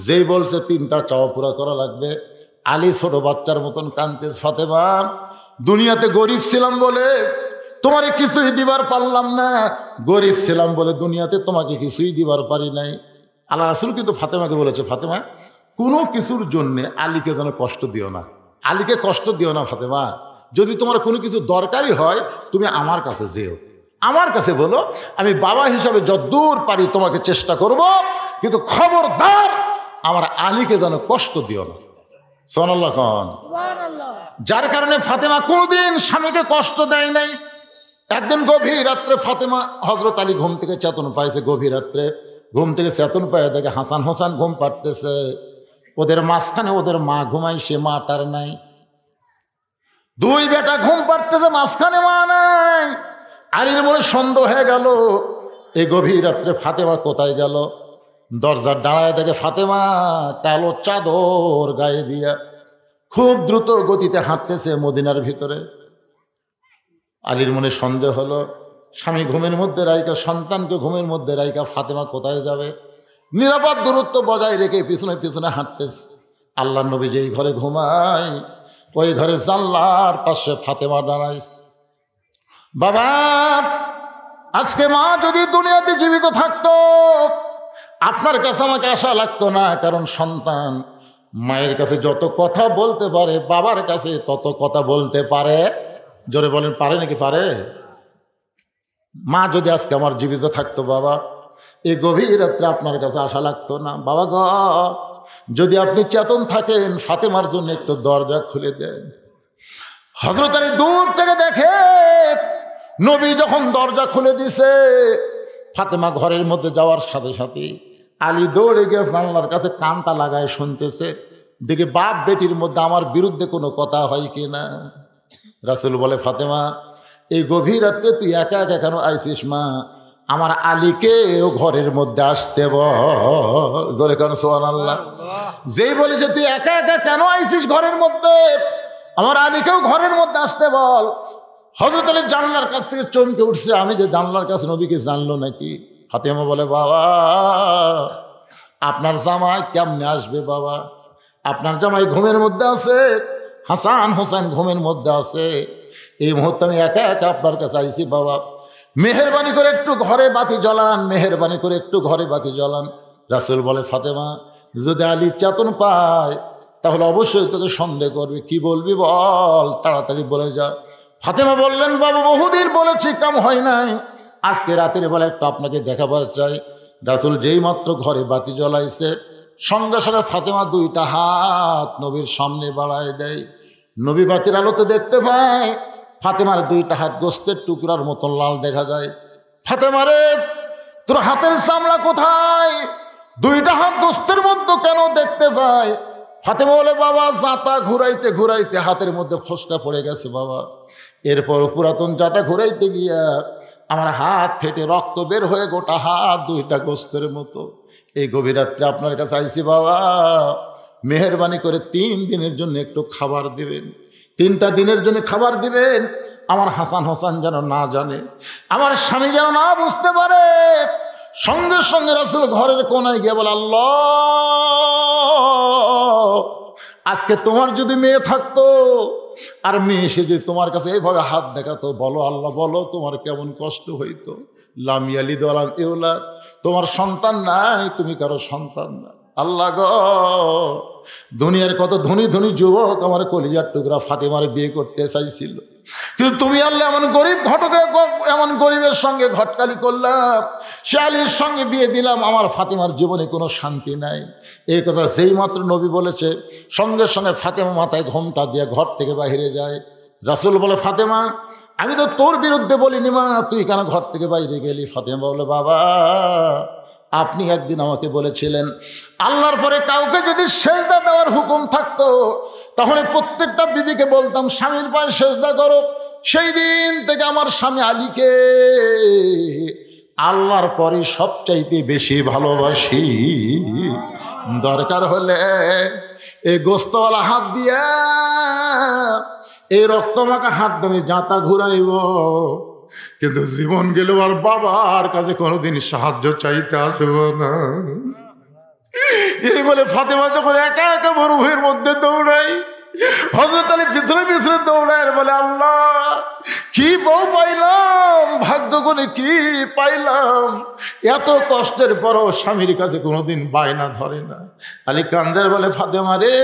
যেই বলছে 3টা চাওয়া পুরা করা লাগবে, আলী ছোট বাচ্চার মতন কাঁদতে, ফাতেমা দুনিয়াতে গরিব ছিলাম বলে তোমারে কিছুই দিবার পারলাম না, গরিব ছিলাম বলে দুনিয়াতে তোমাকে কিছুই দিবার পারি নাই। আল্লাহ রাসূল কিন্তু ফাতেমাকে বলেছে, ফাতেমা কোনো কিছুর জন্যে আলীকে যেন কষ্ট দিও না, আলীকে কষ্ট দিও না ফাতেমা। যদি তোমার কোনো কিছু দরকারি হয় তুমি আমার কাছে যেও, আমার কাছে বলো, আমি বাবা হিসাবে যতদূর পারি তোমাকে চেষ্টা করব, কিন্তু খবরদার আমার আলীকে যেন কষ্ট দিও না। সুবহানাল্লাহ খান। যার কারণে ফাতেমা কোনোদিন স্বামীকে কষ্ট দেয় নাই। একদিন গভীর রাত্রে ফাতেমা হযরত আলী ঘুম থেকে চেতন পাইছে। গভীর রাত্রে ঘুম থেকে চেতন পায় দেখে হাসান হোসেন ঘুম পাড়তেছে। ওদের মাঝখানে ওদের মা ঘুমাই, সে মা তার নাই। দুই বেটা ঘুম পাড়তেছে, মাঝখানে মা নাই। আলীর মনে সন্দেহ হয়ে গেল, এই গভীর রাত্রে ফাতেমা কোথায় গেল। দরজার দাঁড়ায় দেখে ফাতেমা কালো চাদর গায়ে দিয়া খুব দ্রুত গতিতে হাঁটতেছে মদিনার ভিতরে। আলীর মনে সন্দেহ হলো, স্বামী ঘুমের মধ্যে রাইকা, সন্তানকে ঘুমের মধ্যে রাইকা ফাতেমা কোথায় যাবে। নিরাপদ দূরত্ব বজায় রেখে পিছনে পিছনে হাঁটতেছে। আল্লাহর নবী যেই ঘরে ঘুমায় ওই ঘরে জানলার পাশে ফাতেমা দাঁড়াইছে। বাবা, আজকে মা যদি দুনিয়াতে জীবিত থাকতো আপনার কাছে আমাকে আশা লাগতো না, কারণ সন্তান মায়ের কাছে যত কথা বলতে পারে বাবার কাছে তত কথা বলতে পারে। জোরে বলেন, পারে নাকি? পারে। মা যদি আজকে আমার জীবিত থাকতো বাবা, এই গভীর রাত্রে আপনার কাছে আশা লাগতো না। বাবা গো, যদি আপনি চেতন থাকেন ফাতেমার জন্য একটু দরজা খুলে দেন। হযরত আলী দূর থেকে দেখে নবী যখন দরজা খুলে দিছে, ফাতেমা ঘরের মধ্যে যাওয়ার সাথে সাথে আলী দৌড়ে গিয়ে জানলার কাছে কানটা লাগায় শুনতেছে, দেখে বাপ বেটির মধ্যে আমার বিরুদ্ধে কোনো কথা হয় কিনা। রাসূল বলে, ফাতেমা এই গভীর রাত্রে তুই একা একা কেন আইছিস মা? আমার আলীকেও ঘরের মধ্যে আসতে বল। ধরে কেন সুবহানাল্লাহ। যেই বলেছে তুই একা একা কেন আইছিস ঘরের মধ্যে, আমার আলীকেও ঘরের মধ্যে আসতে বল। হযরত আলী জানলার কাছ থেকে চমকে উঠছে, আমি যে জানলার কাছে, নবীকে জানলো নাকি? ফাতেমা বলে, বাবা আপনার জামাই কেমনে আসবে বাবা? আপনার জামাই ঘুমের মধ্যে আছে, হাসান হোসেন ঘুমের মধ্যে আছে। এই মুহূর্তে আমি একা একা আপনার কাছে আইছি বাবা, মেহেরবানি করে একটু ঘরে বাতি জ্বালান, মেহেরবানি করে একটু ঘরে বাতি জ্বালান। রাসূল বলে, ফাতেমা যদি আলী চেতন পায় তাহলে অবশ্যই তোকে সন্দেহ করবে, কি বলবি বল, তাড়াতাড়ি বলে যা। ফাতেমা বললেন, বাবা বহুদিন বলেছি, কাম হয় নাই, আজকে রাতের বেলা একটু আপনাকে দেখাবার চাই। রাসূল যেই মাত্র ঘরে বাতি জ্বলাইছে সঙ্গে সঙ্গে ফাতেমা দুইটা হাত নবীর সামনে বাড়ায় দেয়। নবী বাতির আলোতে দেখতে পায় ফাতেমার দুইটা হাত গোস্তের টুকরার মতো লাল দেখা যায়। ফাতেমা রে, তোর হাতের চামড়া কোথায়? দুইটা হাত গোস্তের মধ্যে কেন দেখতে পায়? ফাতেমা বলে, বাবা জাতা ঘুরাইতে ঘুরাইতে হাতের মধ্যে ফসকা পড়ে গেছে বাবা। এরপর পুরাতন জাতা ঘুরাইতে গিয়া আমার হাত ফেটে রক্ত বের হয়ে গোটা হাত দুইটা গোস্তের মতো। এই গভীর রাত্রে আপনার কাছে আইছি বাবা, মেহেরবানি করে 3 দিনের জন্য একটু খাবার দিবেন, 3টা দিনের জন্য খাবার দিবেন। আমার হাসান হোসেন যেন না জানে, আমার স্বামী যেন না বুঝতে পারে। সঙ্গে সঙ্গে রাসূল ঘরের কোনায় গিয়ে বলে, আল্লাহ, আজকে তোমার যদি মেয়ে থাকতো আর মেয়ে এসে যদি তোমার কাছে এইভাবে হাত দেখাতো, বলো আল্লাহ বলো তোমার কেমন কষ্ট হইতো। লাম ইয়ালিদ ওয়া লাম ইউলাদ, তোমার সন্তান নাই, তুমি কারো সন্তান না। আল্লাহ গো, দুনিয়ার কত ধনী ধনী যুবক আমার কলিজার টুকরা ফাতেমার বিয়ে করতে চাইছিল, কিন্তু তুমি আল্লাহ এমন গরিব ঘটকে, এমন গরিবের সঙ্গে ঘটকালি করলাম, সে আলীর সঙ্গে বিয়ে দিলাম, আমার ফাতেমার জীবনে কোনো শান্তি নাই। এই কথা যেই মাত্র নবী বলেছে সঙ্গে সঙ্গে ফাতেমা মাথায় ঘোমটা দিয়ে ঘর থেকে বাইরে যায়। রাসূল বলে, ফাতেমা আমি তো তোর বিরুদ্ধে বলিনি মা, তুই কেন ঘর থেকে বাইরে গেলি? ফাতেমা বলে, বাবা আপনি একদিন আমাকে বলেছিলেন আল্লাহর পরে কাউকে যদি সেজদা দেওয়ার হুকুম থাকতো তাহলে প্রত্যেকটা বিবিকে বলতাম স্বামীর পায়ে সেজদা করো। সেই দিন থেকে আমার স্বামী আলীকে আল্লাহর পরে সবচাইতে বেশি ভালোবাসি। দরকার হলে এই গোস্তওয়ালা হাত দিয়া, এই রক্তমাখা হাত দিয়ে জাঁতা ঘুরাইব, কিন্তু জীবন গেলেও আর বাবার কাছে কোনোদিন সাহায্য চাইতে আসব না। এই বলে ফাতেমা যখন একা একা মরুভূমির মধ্যে দৌড়াই, হযরত আলী পিছনে পিছনে দৌড়ায় বলে, আল্লাহ কি বউ পাইলাম, ভাগ্য করে কি পাইলাম, এত কষ্টের পরও স্বামীর কাছে কোনোদিন বায়না ধরে না। আলী কান্দের বলে, ফাতেমা রে,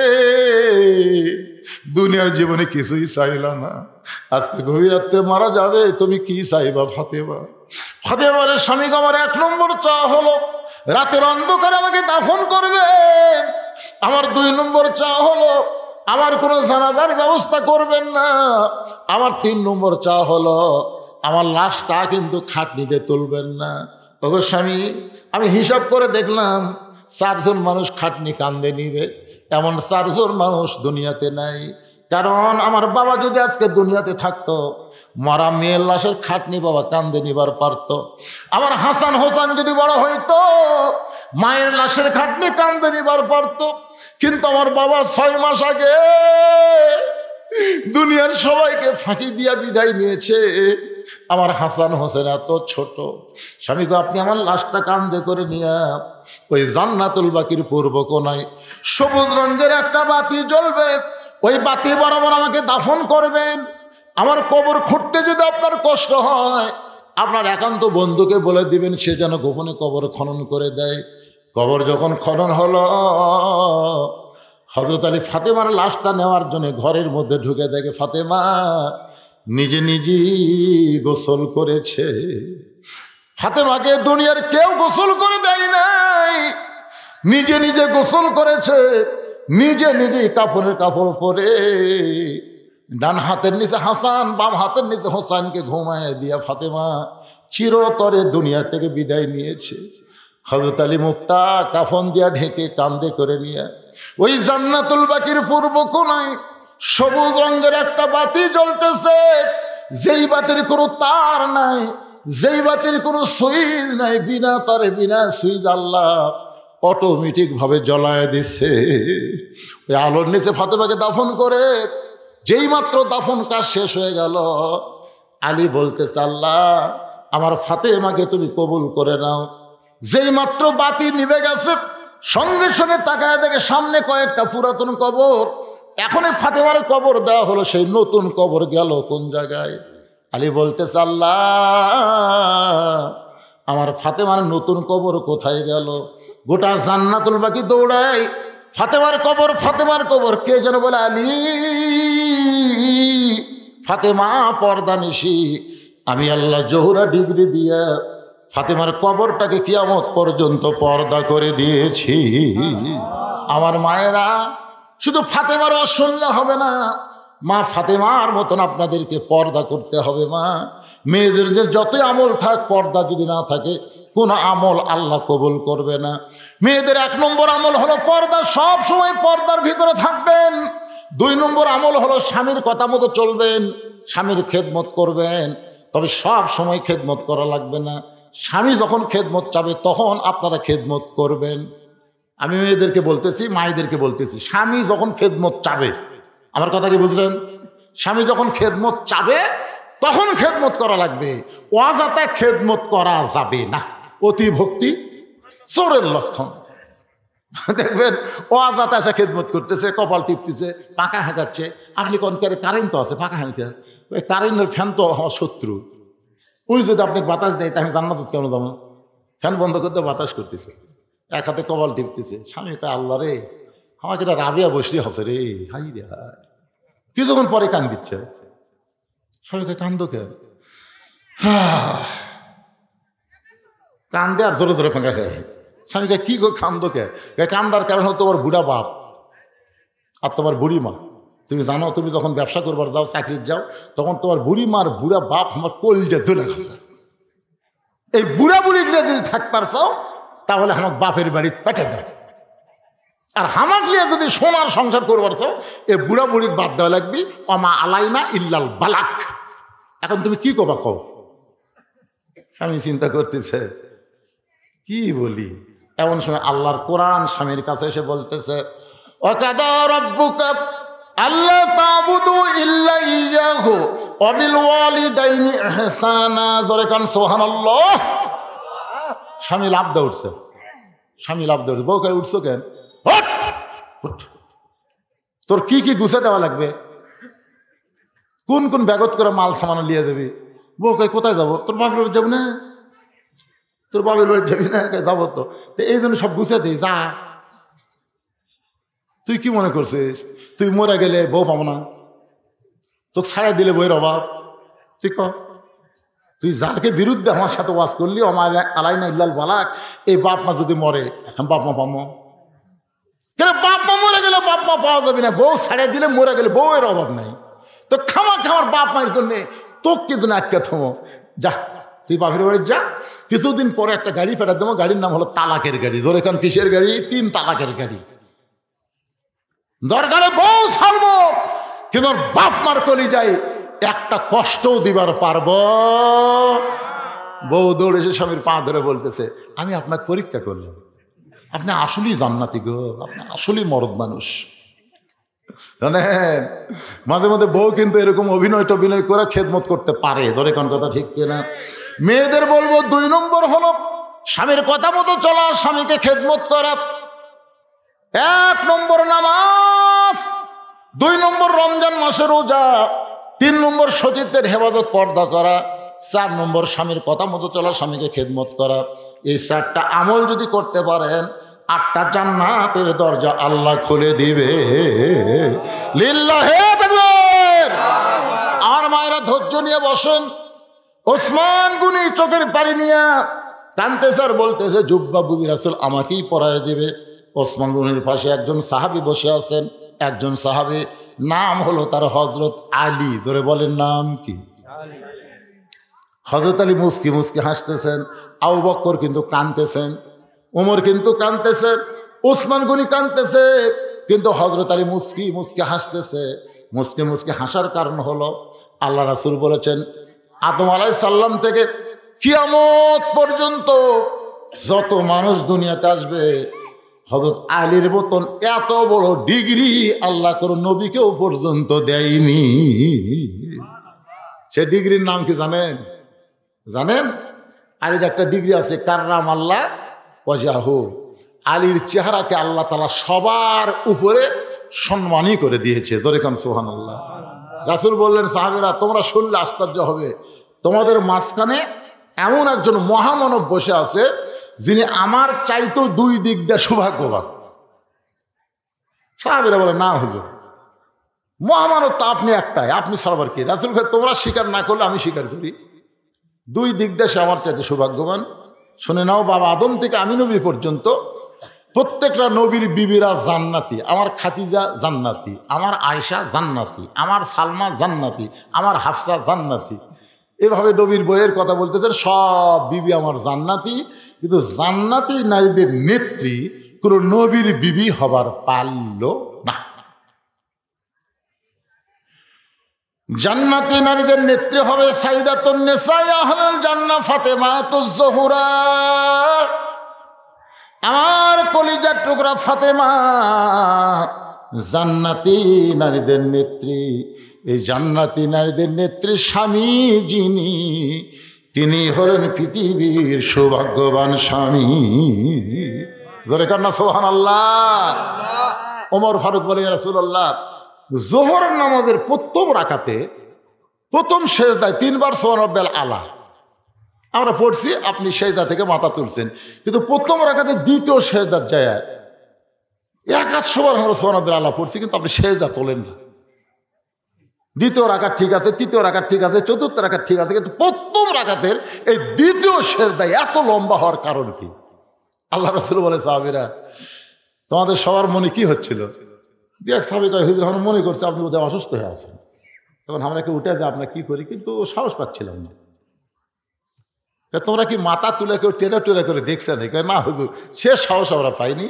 দুনিয়ার জীবনে কিছুই চাইলা না, আজকে গভীর রাত্রে মারা যাবে, তুমি কি চাইবা ফাতেমা? ফাতেমা বলে, স্বামী আমার 1 নম্বর চাওয়া হলো রাতের অন্ধকারে আমাকে দাফন করবেন, আমার 2 নম্বর চাওয়া হলো আমার কোনো জানাজার ব্যবস্থা করবেন না, আমার 3 নম্বর চাওয়া হলো আমার লাশটা কিন্তু খাটনিতে তুলবেন না। তবে স্বামী, আমি হিসাব করে দেখলাম 4 জন মানুষ খাটনি কান্দে নিবে, এমন 4 জন মানুষ দুনিয়াতে নাই। কারণ আমার বাবা যদি আজকে দুনিয়াতে থাকতো, মারা মেয়ের লাশের খাটনি বাবা কান্দে নিবার পারত। আমার হাসান হোসেন যদি বড় হইতো, মায়ের লাশের খাটনি কান্দে নিবার পারত। কিন্তু আমার বাবা 6 মাস আগে দুনিয়ার সবাইকে ফাঁকি দিয়া বিদায় নিয়েছে। আমার হাসান হোসেন এত ছোট। স্বামী গো, আপনি আমার লাশটা কান্দে করে নিয়ে ওই জান্নাতুল বাকির পূর্ব কোনায় সবুজ রঙের একটা বাতি জ্বলবে, ওই বাতি বরাবর আমাকে দাফন করবেন। আমার কবর খুঁড়তে যদি আপনার কষ্ট হয়, আপনার একান্ত বন্ধুকে বলে দিবেন, সে যেন গোপনে কবর খনন করে দেয়। কবর যখন খনন হলো, হযরত আলী ফাতেমার লাশটা নেওয়ার জন্য ঘরের মধ্যে ঢুকে দেখে ফাতেমা নিজে নিজেই গোসল করেছে। ফাতেমাকে দুনিয়ার কেউ গোসল করে দেয় নাই, নিজে নিজে গোসল করেছে। নিজে নিজে কাপড়ের কাপড় পরে ডান হাতের নিচে হাসান, বাম হাতের নিচে হোসেনকে ঘুমায় দিয়া ফাতেমা চিরতরে দুনিয়া থেকে বিদায় নিয়েছে। হযরত আলী মুখটা কাফন দিয়া ঢেকে কান্দে করে নিয়ে ওই জান্নাতুল বাকির পূর্ব কোনায় সবুজ রঙের একটা বাতি জ্বলতেছে, যেই বাতির কোনো তার নাই, যেই বাতির কোনো সুইচ নাই, বিনা তারে বিনা সুইচ আল্লাহ অটোমেটিক ভাবে জ্বলায় দিচ্ছে। ওই আলোর নিচে ফাতেমাকে দাফন করে যেই মাত্র দাফন কাজ শেষ হয়ে গেল, আলী বলতেছে, আল্লাহ আমার ফাতেমাকে তুমি কবুল করে নাও। যেই মাত্র বাতি নিভে গেছে, সঙ্গে সঙ্গে তাকায় দেখে সামনে কয়েকটা পুরাতন কবর। এখনই ফাতেমার কবর দেওয়া হলো, সেই নতুন কবর গেল কোন জায়গায়? আলী বলতেছে, আল্লাহ আমার ফাতেমার নতুন কবর কোথায় গেল? গোটা জান্নাতুল বাকি দৌড়ায়, ফাতেমার কবর, ফাতেমার কবর। কে যেন বলে, আলী ফাতেমা পর্দা নিশি, আমি আল্লাহ জোহরা ডিগ্রি দিয়া ফাতেমার কবরটাকে কিয়ামত পর্যন্ত পর্দা করে দিয়েছি। আমার মায়েরা, শুধু ফাতেমার শুনলে হবে না, মা ফাতেমার মতন আপনাদেরকে পর্দা করতে হবে। মা, মেয়েদের যে যতই আমল থাক, পর্দা যদি না থাকে কোনো আমল আল্লাহ কবুল করবে না। মেয়েদের 1 নম্বর আমল হলো পর্দা, সব সময় পর্দার ভিতরে থাকবেন। 2 নম্বর আমল হলো স্বামীর কথা মতো চলবেন, স্বামীর খেদমত করবেন। তবে সব সময় খেদমত করা লাগবে না, স্বামী যখন খেদমত চাবে তখন আপনারা খেদমত করবেন। আমি মেয়েদেরকে বলতেছি, মায়েদেরকে বলতেছি, স্বামী যখন খেদমত চাবে, আমার কথা কি বুঝলেন? স্বামী যখন খেদমত চাবে তখন খেদমত করা লাগবে, অযথা খেদমত করা যাবে না। অতি ভক্তি চোরের লক্ষণ। দেখবেন অযথা এসে খেদমত করতেছে, কপাল টিপতেছে, পাকা হাঁকাচ্ছে। আপনি কোন কারেন্ট তো আছে, পাকা হাঁকা, ওই কারেন্টের ফ্যান তো আমার শত্রু। ওই যদি আপনি বাতাস দেয়, তাই আমি জান্নাত কেন যাবো? ফ্যান বন্ধ করতে বাতাস করতেছে, এক হাতে কপাল টিপতেছে। স্বামী কয়, আল্লাহ রে, আমাকে এটা রাবিয়া বসলি হসে রে, হাই রে হাই। কিছুক্ষণ পরে কান দিচ্ছে। স্বামীকে কান্দো কেন? কান্দে আর জোরে জোরে ফাঁকা খায়। স্বামীকে কি গো কান্দো কে? কান্দার কারণ হলো তোমার বুড়া বাপ আর তোমার বুড়ি মা। তুমি জানো, তুমি যখন ব্যবসা করবার যাও, চাকরির যাও, তখন তোমার বুড়ি মার বুড়া বাপ আমার কলজা জ্বলে গেছে। এই বুড়া বুড়িগুলো যদি থাকবার চাও, তাহলে আমার বাপের বাড়ি পেটে দেয়। আর হামাক লিয়ে যদি সোনার সংসার করবার চাও, এই বুড়া বুড়ির বাদ দেওয়া লাগবি। অমা আলাইনা ইল্লাল বালাক। এখন তুমি কি করবা কও? স্বামী চিন্তা করতেছে, কি বলি? এমন সময় আল্লাহর কোরআন স্বামীর কাছে এসে বলতেছে, ওয়াকাদা রাব্বুকা আল্লা তা'বুদু ইল্লা ইয়্যাহু ওয়া বিল ওয়ালিদাইনি ইহসানা। জোরে কান সুবহানাল্লাহ। স্বামী লাফ দিয়ে উঠছে, স্বামী লাফ দিয়ে উঠছে। বউ কই, উঠছো কেন? তোর কি কি গুছে দেওয়া লাগবে? কোন কোন ব্যাগত করে মাল সামান লিয়ে যাবি? বউ কই, কোথায় যাবো? তোর বাপের বাড়ি যাবো না? তোর বাপের বাড়ি যাবি না? যাবো তো। এই জন্য সব গুছে দিই, যা। তুই কি মনে করছিস তুই মরে গেলে বউ পাবো না? তোকে ছাড়াই দিলে বইয়ের অভাব? তুই ক, তুই যাকে বিরুদ্ধে আমার সাথে ওয়াজ করলি, আমার আলাইনা ইল্লাল বালাক, এই বাপ মা যদি মরে, আমি বাপ মা পাবো কেন? বাপ মা মরে গেলে বাপ মা পাওয়া যাবে না, বউ ছাড়াই দিলে মরে গেলে বউয়ের অভাব নাই। তো খামা খামার বাপ মায়ের জন্যে তোক কিন্তু আটকে থমো, যা তুই বাপের বাড়ি যা, কিছুদিন পরে একটা গাড়ি ফেরত দেবো, গাড়ির নাম হলো তালাকের গাড়ি। ধরে কারণ কিসের গাড়ি? 3 তালাকের গাড়ি। দরকারে বউ ছাড়বো, কিন্তু বাপ মার কলি যাই একটা কষ্টও দিবার পারবো। বউ দৌড়ে এসে স্বামীর পা ধরে বলতেছে, আমি আপনাকে পরীক্ষা করলাম, আপনি আসলেই জান্নাতি গো, আপনি আসলেই মরদ মানুষ। জানেন মাঝে মাঝে বউ কিন্তু এরকম অভিনয় টভিনয় করে খেদমত করতে পারে। ধরে কোন কথা ঠিক কিনা? মেয়েদের বলবো 2 নম্বর হলো স্বামীর কথা মতো চলা, স্বামীকে খেদমত করা। 1 নম্বর নামাজ, 2 নম্বর রমজান মাসে রোজা, 3 নম্বর সতীত্বের হেফাজত পর্দা করা, 4 নম্বর স্বামীর কথা মতো চলা, স্বামীকে খেদমত করা। এই 4টা আমল যদি করতে পারেন 8টা জান্নাতের দরজা আল্লাহ খুলে দিবে। লিল্লাহে তাকবীর। আমার মায়েরা ধৈর্য নিয়ে বসেন। ওসমান গনি চোখের পানি নিয়ে কাঁদতেছে আর বলতেছে, জুব্বা বুঝি রাসূল আমাকেই পরায় দেবে। ওসমান গনির পাশে একজন সাহাবী বসে আছেন, একজন সাহাবী নাম হলো তার হযরত আলী। ধরে বলেন নাম কি? হযরত আলী মুস্কি মুস্কি হাসতেছেন, আবু বকর কিন্তু কাঁদতেছেন, ওমর কিন্তু কাঁদতেছে, ওসমান গনি কাঁদতেছে, কিন্তু হযরত আলী মুস্কি মুস্কি হাসতেছে। মুস্কি মুস্কি হাসার কারণ হলো আল্লাহ রাসূল বলেছেন, আদম আলাইহিস সালাম থেকে কিয়ামত পর্যন্ত যত মানুষ দুনিয়াতে আসবে, হযরত আলীর মতন এত বড় ডিগ্রি আল্লাহ কোন নবীকেও পর্যন্ত দেয়নি। সে ডিগ্রির নাম কি জানেন? জানেন? আলীর একটা ডিগ্রি আছে, কাররাম আল্লাহ ওয়াজহাহু। আলীর চেহারাকে আল্লাহ তাআলা সবার উপরে সম্মানই করে দিয়েছে। জোরে কান সুবহানাল্লাহ। রাসূল বললেন, সাহাবীরা তোমরা শুনলে আশ্চর্য হবে, তোমাদের মাঝখানে এমন একজন মহামানব বসে আছে যিনি আমার চাইতেও 2 দিক দিয়ে সৌভাগ্যবান। সাহাবীরা বলে, না হুজুর, মহামানব তো আপনি একটাই, আপনি ছাড়বার কি? রাসূল বলে, তোমরা স্বীকার না করলে আমি স্বীকার করি, 2 দিক দিয়ে সে আমার চাইতে সৌভাগ্যবান। শুনে নাও, বাবা আদম থেকে আমি নবী পর্যন্ত প্রত্যেকটা নবীর বিবিরা জান্নাতি। আমার খাদিজা জান্নাতি, আমার আয়েশা জান্নাতি, আমার সালমা জান্নাতি, আমার হাফসা জান্নাতি। এভাবে নবীর বইয়ের কথা বলতেছেন, সব বিবি আমার জান্নাতি। কিন্তু জান্নাতি নারীদের নেত্রী কোন নবীর বিবি হবার পারল না। জান্নাতি নারীদের নেত্রী হবে সাইয়্যিদাতুন নিসা আহলুল জান্নাহ ফাতেমাতুজ জোহরা। আমার কলিজার টুকরা ফাতেমা জান্নাতি নারীদের নেত্রী। এই জান্নাতি নারীদের নেত্রী স্বামী যিনি, তিনি হলেন পৃথিবীর সৌভাগ্যবান স্বামী। ধরে কান্না সুবহানাল্লাহ। ওমর ফারুক বলে, ইয়া রাসূলুল্লাহ, যোহর নামাজের প্রথম রাকাতে প্রথম সেজদায় 3 বার সুবহান রাব্বিয়াল আলা আমরা পড়ছি, আপনি সেজদা থেকে মাথা তুলছেন, কিন্তু প্রথম রাকাতে দ্বিতীয় সেজদার যায় 100 বার আমরা সুবহান রাব্বিয়াল আলা পড়ছি, কিন্তু আপনি সেজদা তোলেন না। দ্বিতীয় রাকাত ঠিক আছে, তৃতীয় রাকাত ঠিক আছে, চতুর্থ রাকাত ঠিক আছে, কিন্তু প্রথম রাকাতের এই দ্বিতীয় সেজদায় এত লম্বা হওয়ার কারণ কি? আল্লাহ রাসূল বলে, সাহাবীরা তোমাদের সবার মনে কি হচ্ছিল? এক সাহাবী কয়, হুজুর আমরা মনে করছি আপনি বোধহয় অসুস্থ হয়ে আছেন। তখন আমরা কি উঠে যে আপনার কি করি, কিন্তু সাহস পাচ্ছিলাম না। তোমরা কি মাথা তুলে কেউ টেরা টেরা করে দেখছেন? না হুজুর, সে সাহস আমরা পাইনি।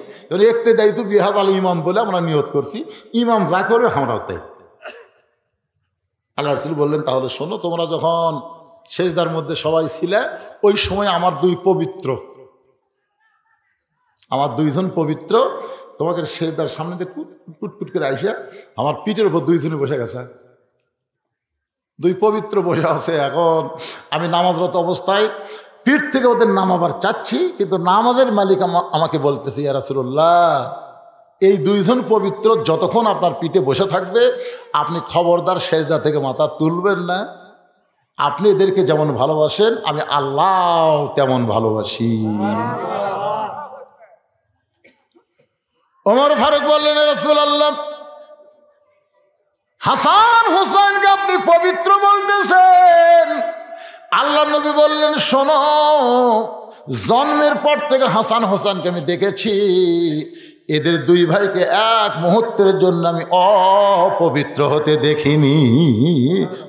একতে দায়িত্ব বিহাদ আল ইমাম বলে আমরা নিয়ত করছি, ইমাম যা করবে আমরাও তাই। আল্লাহ রাসূল বললেন, তাহলে শোনো, তোমরা যখন সেজদার মধ্যে সবাই ছিলে, ওই সময় আমার 2 পবিত্র, আমার 2 জন পবিত্র তোমাকে সেজদার সামনে দিয়ে কুটকুট করে আইসা আমার পিঠের উপর 2 জনে বসে গেছে। 2 পবিত্র বসে আছে। এখন আমি নামাজরত অবস্থায় পিঠ থেকে ওদের নামাবার চাচ্ছি, কিন্তু নামাজের মালিক আমাকে বলতেছে, ইয়া রাসূলুল্লাহ, এই 2 জন পবিত্র যতক্ষণ আপনার পিঠে বসে থাকবে আপনি খবরদার সেজদা থেকে মাথা তুলবেন না। আপনি এদেরকে যেমন ভালোবাসেন আমি আল্লাহ তেমন ভালোবাসি। ওমর ফারুক বললেন, ইয়া রাসূলুল্লাহ, হাসান হোসেনকে আপনি পবিত্র বলতেছেন। আল্লাহ নবী বললেন, শোনো, জন্মের পর থেকে হাসান হোসেনকে আমি দেখেছি, এদের দুই ভাইকে এক মুহূর্তের জন্য আমি অপবিত্র হতে দেখিনি।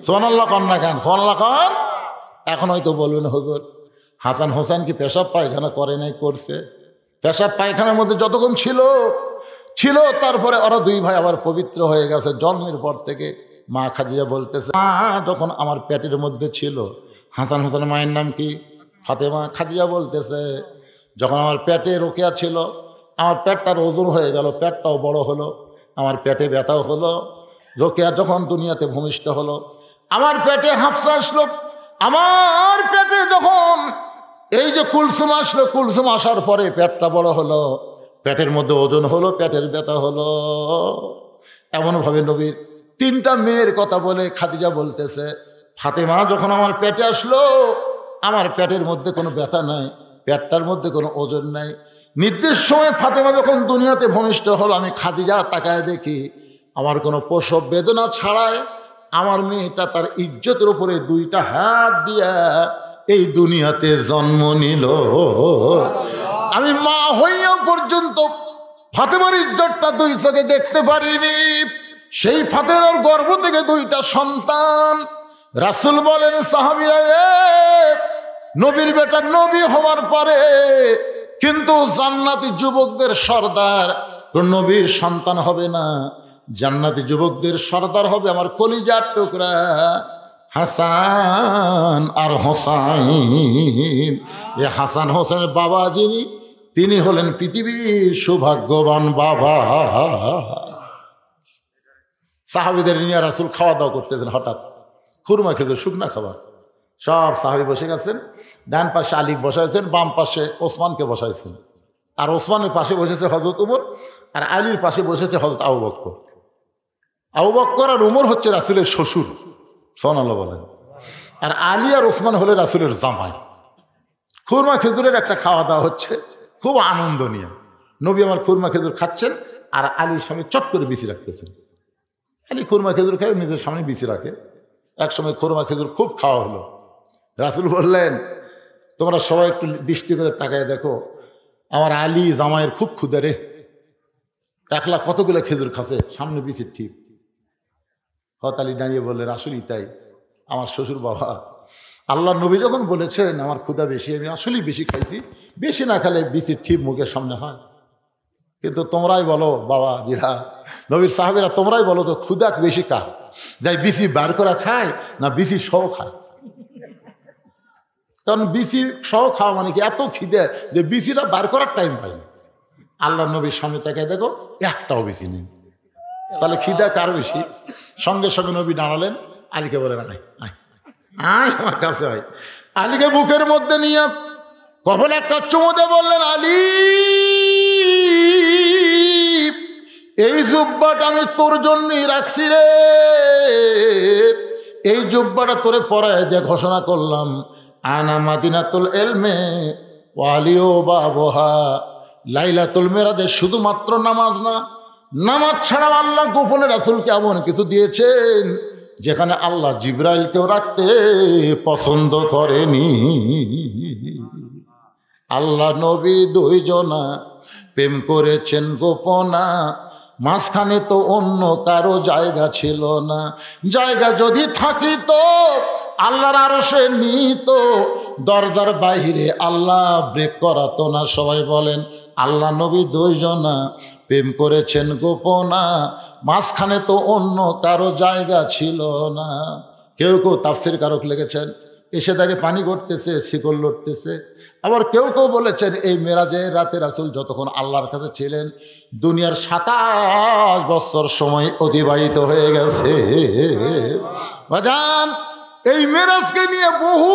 সুবহানাল্লাহ খান না খান, সুবহানাল্লাহ খান। এখন হয়তো বলবেন হুজুর হাসান হোসেন কি পেশাব পায়খানা করে নাই? করছে। পেশাব পায়খানার মধ্যে যতক্ষণ ছিল ছিল, তারপরে ওরা দুই ভাই আবার পবিত্র হয়ে গেছে জন্মের পর থেকে। মা খাদিজা বলতেছে, মা যখন আমার পেটের মধ্যে ছিল, হাসান হোসেনের মায়ের নাম কি? ফাতেমা। খাদিজা বলতেছে, যখন আমার পেটে রোকেয়া ছিল, আমার পেটটার ওজন হয়ে গেল, পেটটাও বড় হলো, আমার পেটে ব্যথাও হলো। রোকেয়া যখন দুনিয়াতে ভূমিষ্ঠ হলো, আমার পেটে হাফসা আসলো। আমার পেটে যখন এই যে কুলসুম আসলো, কুলসুম আসার পরে পেটটা বড় হলো, পেটের মধ্যে ওজন হলো, পেটের ব্যথা হলো। এমনভাবে নবীর তিনটা মেয়ের কথা বলে খাদিজা বলতেছে, ফাতেমা যখন আমার পেটে আসলো, আমার পেটের মধ্যে কোনো ব্যথা নাই, পেটটার মধ্যে কোনো ওজন নাই। নির্দিষ্ট সময় ফাতেমা যখন দুনিয়াতে ভূমিষ্ঠ হলো, আমি খাদিজা তাকায় দেখি আমার কোনো প্রসব বেদনা ছাড়াই আমার মেয়েটা তার ইজ্জতের উপরে দুইটা হাত দিয়া এই দুনিয়াতে জন্ম নিল। আমি মা হইয়া পর্যন্ত ফাতেমার ইজ্জতটা দুই চোখে দেখতে পারিনি। সেই ফাতেমার গর্ভ থেকে দুইটা সন্তান। রাসূল বলেন, সাহাবীরা রে, নবীর বেটা নবী হওয়ার পরে কিন্তু জান্নাতি যুবকদের সর্দার নবীর সন্তান হবে না, জান্নাতি যুবকদের সর্দার হবে আমার কলিজার টুকরা হাসান আর হোসাইন। এ হাসান হোসেনের বাবা যিনি, তিনি হলেন পৃথিবীর সৌভাগ্যবান বাবা। সাহাবীদের নিয়ে রাসূল খাওয়া দাওয়া করতেছেন, হঠাৎ খুরমা খেজুর শুকনা খাবার, সব সাহাবী বসে গেছেন। ডান পাশে আলী বসাইছেন, বাম পাশে ওসমানকে বসাইছেন। আর ওসমানের পাশে বসেছে হযরত উমর, আর আলীর পাশে বসেছে হযরত আবু বকর। আবু বকর আর উমর হচ্ছে রাসূলের শ্বশুর, সুবহানাল্লাহ বলেন। আর আলী আর ওসমান হলে রাসূলের জামাই। খুরমা খেজুরের একটা খাওয়া দাওয়া হচ্ছে, খুব আনন্দ নিয়ে। নবী আমার খুরমা খেজুর খাচ্ছেন, আর আলীর সামনে চট করে বিছি রাখতেছেন। আলী খুরমা খেজুর খায়, নিজের সামনে বিছি রাখে। এক সময় খুরমা খেজুর খুব খাওয়া হলো। রাসূল বললেন, তোমরা সবাই একটু দৃষ্টি করে তাকায় দেখো, আমার আলী জামাইয়ের খুব ক্ষুধা রে, একলা কতগুলো খেজুর খাচ্ছে, সামনে বিছি ঠিক। হযরত আলী দাঁড়িয়ে বললেন, আসলেই তাই, আমার শ্বশুর বাবা, আল্লাহ নবী যখন বলেছেন আমার ক্ষুধা বেশি, আমি আসলেই বেশি খাইছি, বেশি না খেলে বিচি ঠিক মুখের সামনে হয়। কিন্তু তোমরাই বলো বাবা জিরা, নবীর সাহাবীরা, তোমরাই বলো তো ক্ষুধা বেশি কার, যাই বিচি বার করা খায় না বিচি সহ খায়? কারণ বিচি সহ খাওয়া মানে কি, এত খিদে যে বিচিটা বার করার টাইম পাইনি। আল্লাহ নবীর সামনে তাকায় দেখো একটাও বিচি নেই, তাহলে খিদা কার বেশি? সঙ্গে সঙ্গে নবী দাঁড়ালেন, আলীকে বলেন, আয় আয় আয় আমার কাছে হয়। আলীকে বুকের মধ্যে নিয়ে কখন একটা চুমু দিয়ে বললেন, আলী এই জুব্বাটা আমি তোর জন্যই রাখছি রে, এই জুব্বাটা তোরে পরায় দিয়ে ঘোষণা করলাম, আনা মাদিনাতুল ইলমে ওয়ালিও বাবহা। লাইলাতুল মিরাজে শুধুমাত্র নামাজ না, নামাজ ছাড়াও আল্লাহ গোপনে রাসূলকে এমন কিছু দিয়েছেন যেখানে আল্লাহ জিবরাইলকেও রাখতে পছন্দ করেনি। আল্লাহ নবী দুইজনা প্রেম করেছেন গোপনা, মাঝখানে তো অন্য কারো জায়গা ছিল না। জায়গা যদি থাকিত আল্লাহর আরশে নিত, দরজার বাইরে আল্লাহ ব্রেক করাতো না। সবাই বলেন, আল্লাহ নবী দুইজনা প্রেম করেছেন গোপনা, মাঝখানে তো অন্য কারো জায়গা ছিল না। কেউ কেউ তাফসীর কারক লিখেছেন, এসে তাকে পানি করতেছে, শিকল লড়তেছে। আবার কেউ কেউ বলেছেন এই মেরাজের রাতে রাসূল যতক্ষণ আল্লাহর কাছে ছিলেন, দুনিয়ার 27 বছর সময় অতিবাহিত হয়ে গেছে। বাজান, এই মেরাজকে নিয়ে বহু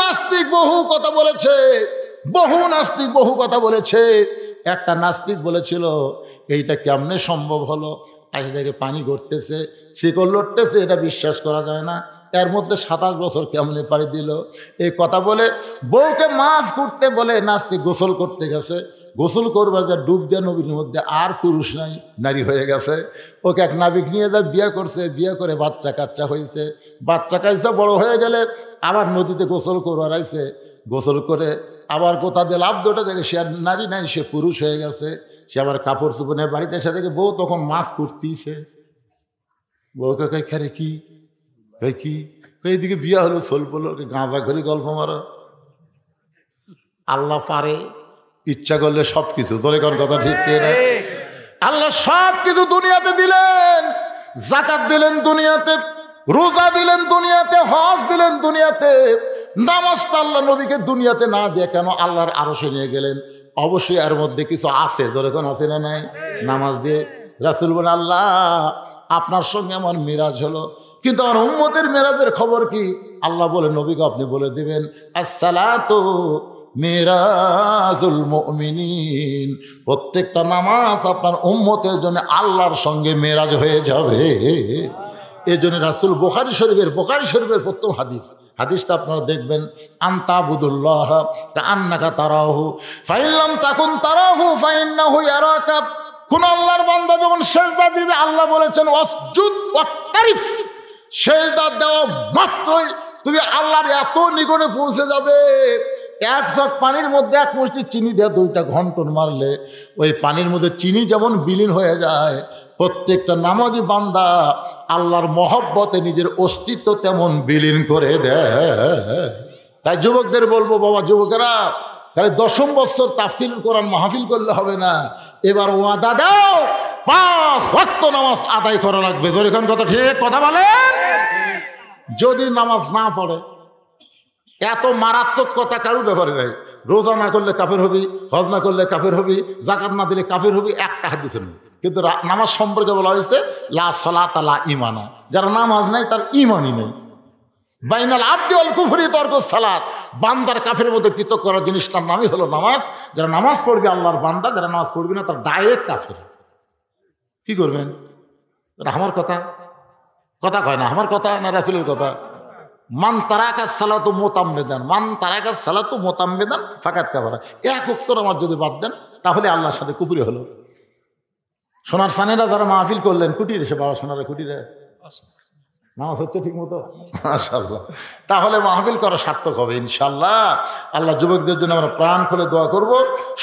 নাস্তিক বহু কথা বলেছে, বহু নাস্তিক বহু কথা বলেছে। একটা নাস্তিক বলেছিল এইটা কেমনে সম্ভব হলো, আজ থেকে পানি করতেছে, শিকল লড়তেছে, এটা বিশ্বাস করা যায় না। এর মধ্যে 27 বছর কেমনে পাড়ি দিল? এই কথা বলে বউকে মাফ করতে বলে নাস্তিক গোসল করতে গেছে। গোসল করবার যা ডুব দেয়, নবীর মধ্যে আর পুরুষ নাই, নারী হয়ে গেছে। ওকে এক নাবিক নিয়ে যা বিয়ে করছে, বিয়ে করে বাচ্চা কাচ্চা হয়েছে। বাচ্চা কাচ্চা বড় হয়ে গেলে আবার নদীতে গোসল করবার আইছে, গোসল করে আবার কোথা দিয়ে লাভ দুটো দেখে সে আর নারী নাই, সে পুরুষ হয়ে গেছে। সে আবার কাপড় চোপড় নিয়ে বাড়িতে এসে দেখে বউ তখন মাছ কুটতি। সে বউকে কই খারে কি কই কি এইদিকে বিয়া হলো সোল পড়লো গাঁজা ঘড়ি গল্প মারো। আল্লাহ পারে ইচ্ছা করলে সব কিছু, তোর কোন কথা ঠিক না? আল্লাহ সব কিছু দুনিয়াতে দিলেন। যাকাত দিলেন দুনিয়াতে, রোজা দিলেন দুনিয়াতে, হজ দিলেন দুনিয়াতে। নামাজটা আল্লাহ নবীকে দুনিয়াতে না দিয়ে কেন আল্লাহর আরশে নিয়ে গেলেন? অবশ্যই এর মধ্যে কিছু আছে, যেরকম আছে না নাই? নামাজ দিয়ে রাসূল বলেন, আল্লাহ আপনার সঙ্গে আমার মিরাজ হলো, কিন্তু আমার উম্মতের মিরাজের খবর কি? আল্লাহ বলে নবীকে আপনি বলে দিবেন, আসসালাতু মিরাজুল মুমিনিন, প্রত্যেকটা নামাজ আপনার উম্মতের জন্য আল্লাহর সঙ্গে মেরাজ হয়ে যাবে। এই জন্য রাসূল বুখারী শরীফের প্রথম হাদিসটা আপনারা দেখবেন, আনতাবুদুল্লাহ কাআন্নাকা তারাহু ফাইন লাম তাকুন তারাহু ফাইন্নাহু ইয়ারাকা। কোন আল্লাহর বান্দা যখন সিজদা দিবে, আল্লাহ বলেছেন ওয়াসজুদ ওয়াক্তারিফ, সিজদা দেওয়া মাত্রই তুমি আল্লাহর এত নিকটে পৌঁছে যাবে। এক জগ পানির মধ্যে এক মুষ্টি চিনি দিয়ে 2টা ঘন্টন মারলে ওই পানির মধ্যে চিনি যেমন বিলীন হয়ে যায়, প্রত্যেকটা নামাজি বান্দা আল্লাহর মহব্বতে নিজের অস্তিত্ব তেমন বিলীন করে দেয়। তাই যুবকদের বলবো, বাবা যুবকেরা, তাহলে 10ম বছর তাফসীরুল কোরআন মাহফিল করলে হবে না, এবার ওয়াদা দাও 5 ওয়াক্ত নামাজ আদায় করা লাগবে। যেরকম কথা ঠিক কথা বলেন। যদি নামাজ না পড়ে, এত মারাত্মক কথা কারোর ব্যাপারে নাই। রোজা না করলে কাফের হবি, হজ না করলে কাফের হবি, যাকাত না দিলে কাফের হবি, একটা হাদিস নেই। কিন্তু নামাজ সম্পর্কে বলা হয়েছে লা সালাতা লা ঈমানা, যার নামাজ নাই তার ঈমানই নেই। বাইনাল আবদি ওয়াল কুফরি তারকুস সালাত, বান্দার কাফের মধ্যে পৃথক করার জিনিসটার নামই হলো নামাজ। যারা নামাজ পড়বে আল্লাহর বান্দা, যারা নামাজ পড়বে না তার ডাইরেক্ট কাফের। কি করবেন? এটা আমার কথা কয় না, আমার কথা না রাসূলের কথা? মান তারাকা সালাতু মুতাম্মিদান ফাকাত কাফারা। এক ওয়াক্ত নামাজ যদি বাদ দেন তাহলে আল্লাহর সাথে কুফরি হলো। সোনার সানেরা যারা মাহফিল করলেন, কুটির এসে বাবা সোনারা কুটিরে নামাজ হচ্ছে ঠিক মতো, মাশাআল্লাহ। তাহলে মাহফিল করা সার্থক হবে ইনশাআল্লাহ। আল্লাহ যুবকদের জন্য আমরা প্রাণ খুলে দোয়া করব।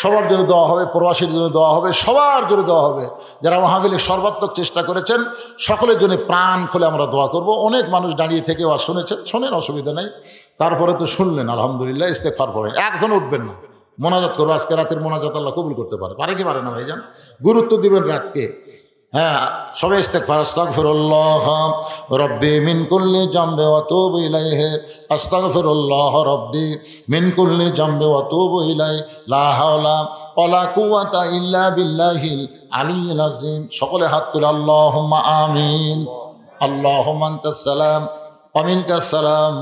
সবার জন্য দোয়া হবে, প্রবাসীর জন্য দোয়া হবে, সবার জন্য দোয়া হবে। যারা মাহফিলের সর্বাত্মক চেষ্টা করেছেন সকলের জন্য প্রাণ খুলে আমরা দোয়া করব। অনেক মানুষ দাঁড়িয়ে থেকে ওয়াজ শুনেছেন, শোনেন, অসুবিধা নেই। তারপরে তো শুনলেন, আলহামদুলিল্লাহ, ইস্তেগফার পড়েন। একজন উঠবেন না, মোনাজাত করবো। আজকে রাতের মোনাজাত আল্লাহ কবুল করতে পারে কি পারে না ভাইজান? গুরুত্ব দিবেন রাতকে। হ্যাঁ, সবাই ইস্তেগফার, আস্তাগফিরুল্লাহ রব্বি মিন কুল্লি জামবি ওয়া তুবু ইলাইহি, আস্তাগফিরুল্লাহ রব্বি মিন কুল্লি জামবি ওয়া তুবু ইলাইহি, লা হাওলা ওয়ালা কুওয়াতা ইল্লা বিল্লাহিল আলিয়্যিল আযীম। সকলে হাত তুলে আল্লাহুম্মা আমিন। আল্লাহুম্মা আনতাস সালাম ওয়া মিনকাস সালাম,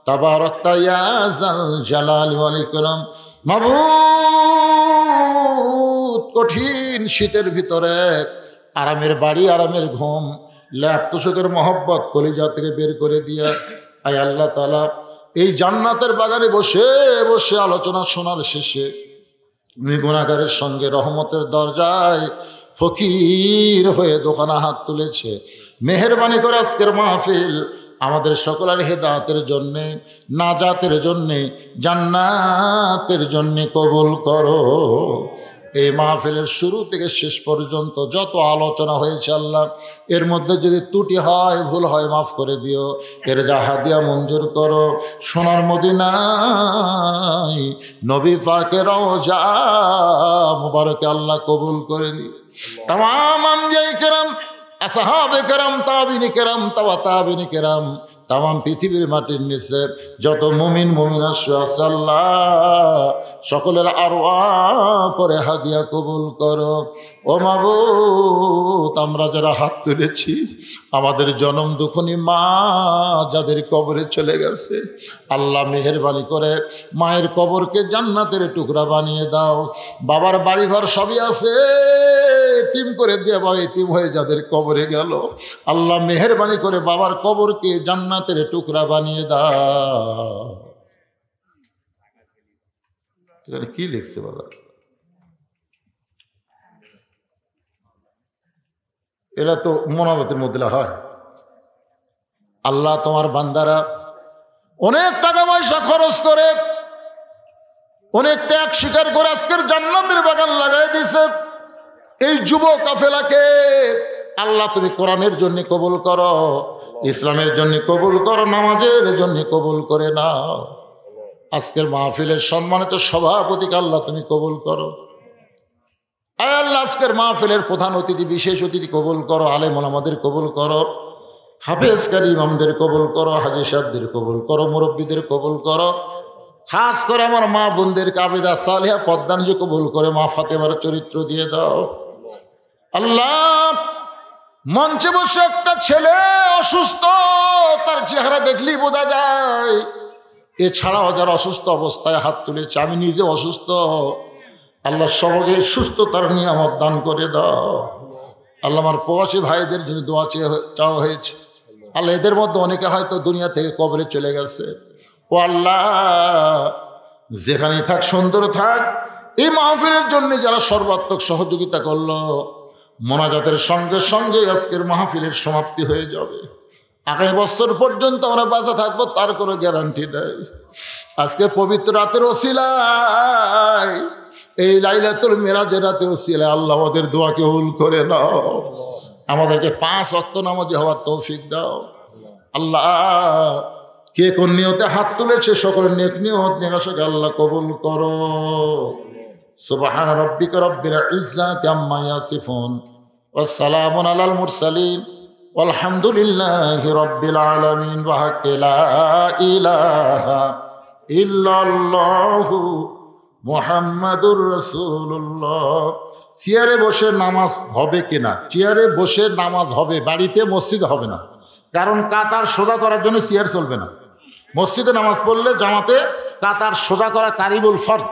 তাবারাকতা ইয়া যাল জালালি ওয়াল ইকরাম। মাবুদ, কঠিন শীতের ভিতরে আরামের বাড়ি, আরামের ঘুম, ল্যাপ তোষকের মহব্বত কলিজা থেকে বের করে দিয়া, আয় আল্লাহ তাআলা, এই জান্নাতের বাগানে বসে বসে আলোচনা শোনার শেষে গুনাহগারের সঙ্গে রহমতের দরজায় ফকির হয়ে দোকানে হাত তুলেছে। মেহেরবানি করে আজকের মাহফিল আমাদের সকলের হেদায়েতের জন্যে, নাজাতের জন্যে, জান্নাতের জন্যে কবুল করো। এই মাহফিলের শুরু থেকে শেষ পর্যন্ত যত আলোচনা হয়েছে আল্লাহ, এর মধ্যে যদি ত্রুটি হয়, ভুল হয়, মাফ করে দিও। এর যা হাদিয়া মঞ্জুর করো। সোনার মদিনায় নবী পাকের রওজা মুবারকে আল্লাহ কবুল করে দিও। তামাম আম্বিয়ায়ে কেরাম, আসহাবে কেরাম, তাবিঈন কেরাম, তাবিঈন কেরাম, তামাম পৃথিবীর মাটির নিচে যত মুমিন মুমিনা আছে আল্লাহ, সকলের আরওয়াহ করে হাদিয়া কবুল করো। ও মাবুদ, আমরা যারা হাত তুলেছি, আমাদের জনম দুঃখনী মা যাদের কবরে চলে গেছে, আল্লাহ মেহেরবানি করে মায়ের কবরকে জান্নাতের টুকরা বানিয়ে দাও। বাবার বাড়িঘর সবই আছে, এতিম করে দিয়ে বাবা এতিম হয়ে যাদের কবরে গেল, আল্লাহ মেহেরবানি করে বাবার কবরকে জান্নাতের টুকরা বানিয়ে দাও। কি লিখছে বাবা? এরা তো মোনাজাতের মধ্যে হয়। আল্লাহ, তোমার বান্দারা অনেক টাকা পয়সা খরচ করে অনেক ত্যাগ স্বীকার করে আজকের জান্নাতের বাগান লাগাই দিছে। এই যুব কাফেলাকে আল্লাহ তুমি কোরআনের জন্য কবুল করো, ইসলামের জন্য কবুল করো, নামাজের জন্য কবুল করে নাও। আজকের মাহফিলের সম্মানিত সভাপতিকে আল্লাহ তুমি কবুল করো। আয় আল্লাহ, আজকের মাহফিলের প্রধান অতিথি, বিশেষ অতিথি কবুল করো, আলেম ওলামাদের কবুল করো, হাফেজ কারি ইমামদের কবুল করো, হাজী সাহেবদের কবুল করো, মুরব্বীদের কবুল করো। খাস করে আমার মা বোনদের কাবিদা সালেহা পদ্মানিজি কবুল করে মা ফাতেমার চরিত্র দিয়ে দাও। আল্লাহ, মঞ্চে বসে একটা ছেলে অসুস্থ, তার চেহারা দেখলেই বোঝা যায়। এছাড়াও যারা অসুস্থ অবস্থায় হাত তুলেছে, আমি নিজে অসুস্থ, আল্লাহ সবকে সুস্থতার নিয়ামত দান করে দাও। আল্লাহ, আমার প্রবাসী ভাইদের জন্য দোয়া চাওয়া হয়েছে। আল্লাহ, এদের মধ্যে অনেকে হয়তো দুনিয়া থেকে কবরে চলে গেছে। ও আল্লাহ, যেখানে থাক সুন্দর থাক। এই মাহফিলের জন্য যারা সর্বাত্মক সহযোগিতা করলো, মোনাজাতের সঙ্গে সঙ্গে আজকের মাহফিলের সমাপ্তি হয়ে যাবে। আগামী বছর পর্যন্ত আমরা বাঁচা থাকবো তার কোনো গ্যারান্টি নেই। আজকে পবিত্র রাতের ওসিলায়, এই লাইলাতুল মিরাজের রাতের ওসিলায় আল্লাহ আমাদের দোয়াকে কবুল করে নাও। আমাদেরকে 5 ওয়াক্ত নামাজি হওয়ার তৌফিক দাও। আল্লাহ, কে কোন নিয়তে হাত তুলেছে সকলের নেক নিয়ত নিগাশকে আল্লাহ কবুল করো। সুবহান রাব্বিকা রাব্বিল ইজ্জাতি আম্মা ইয়াসিফুন ওয়া সালামুন আলাল মুরসালিন ওয়ালহামদুলিল্লাহি রাব্বিল আলামিন। ওয়া হাক্কা লা ইলাহা ইল্লাল্লাহু মুহাম্মাদুর রাসূলুল্লাহ। চেয়ারে বসে নামাজ হবে কিনা? চেয়ারে বসে নামাজ হবে, বাড়িতে মসজিদে হবে না। কারণ কাতার সোজা করার জন্য চেয়ার চলবে না। মসজিদে নামাজ পড়লে জামাতে কাতার সোজা করা কারিবুল ফরজ।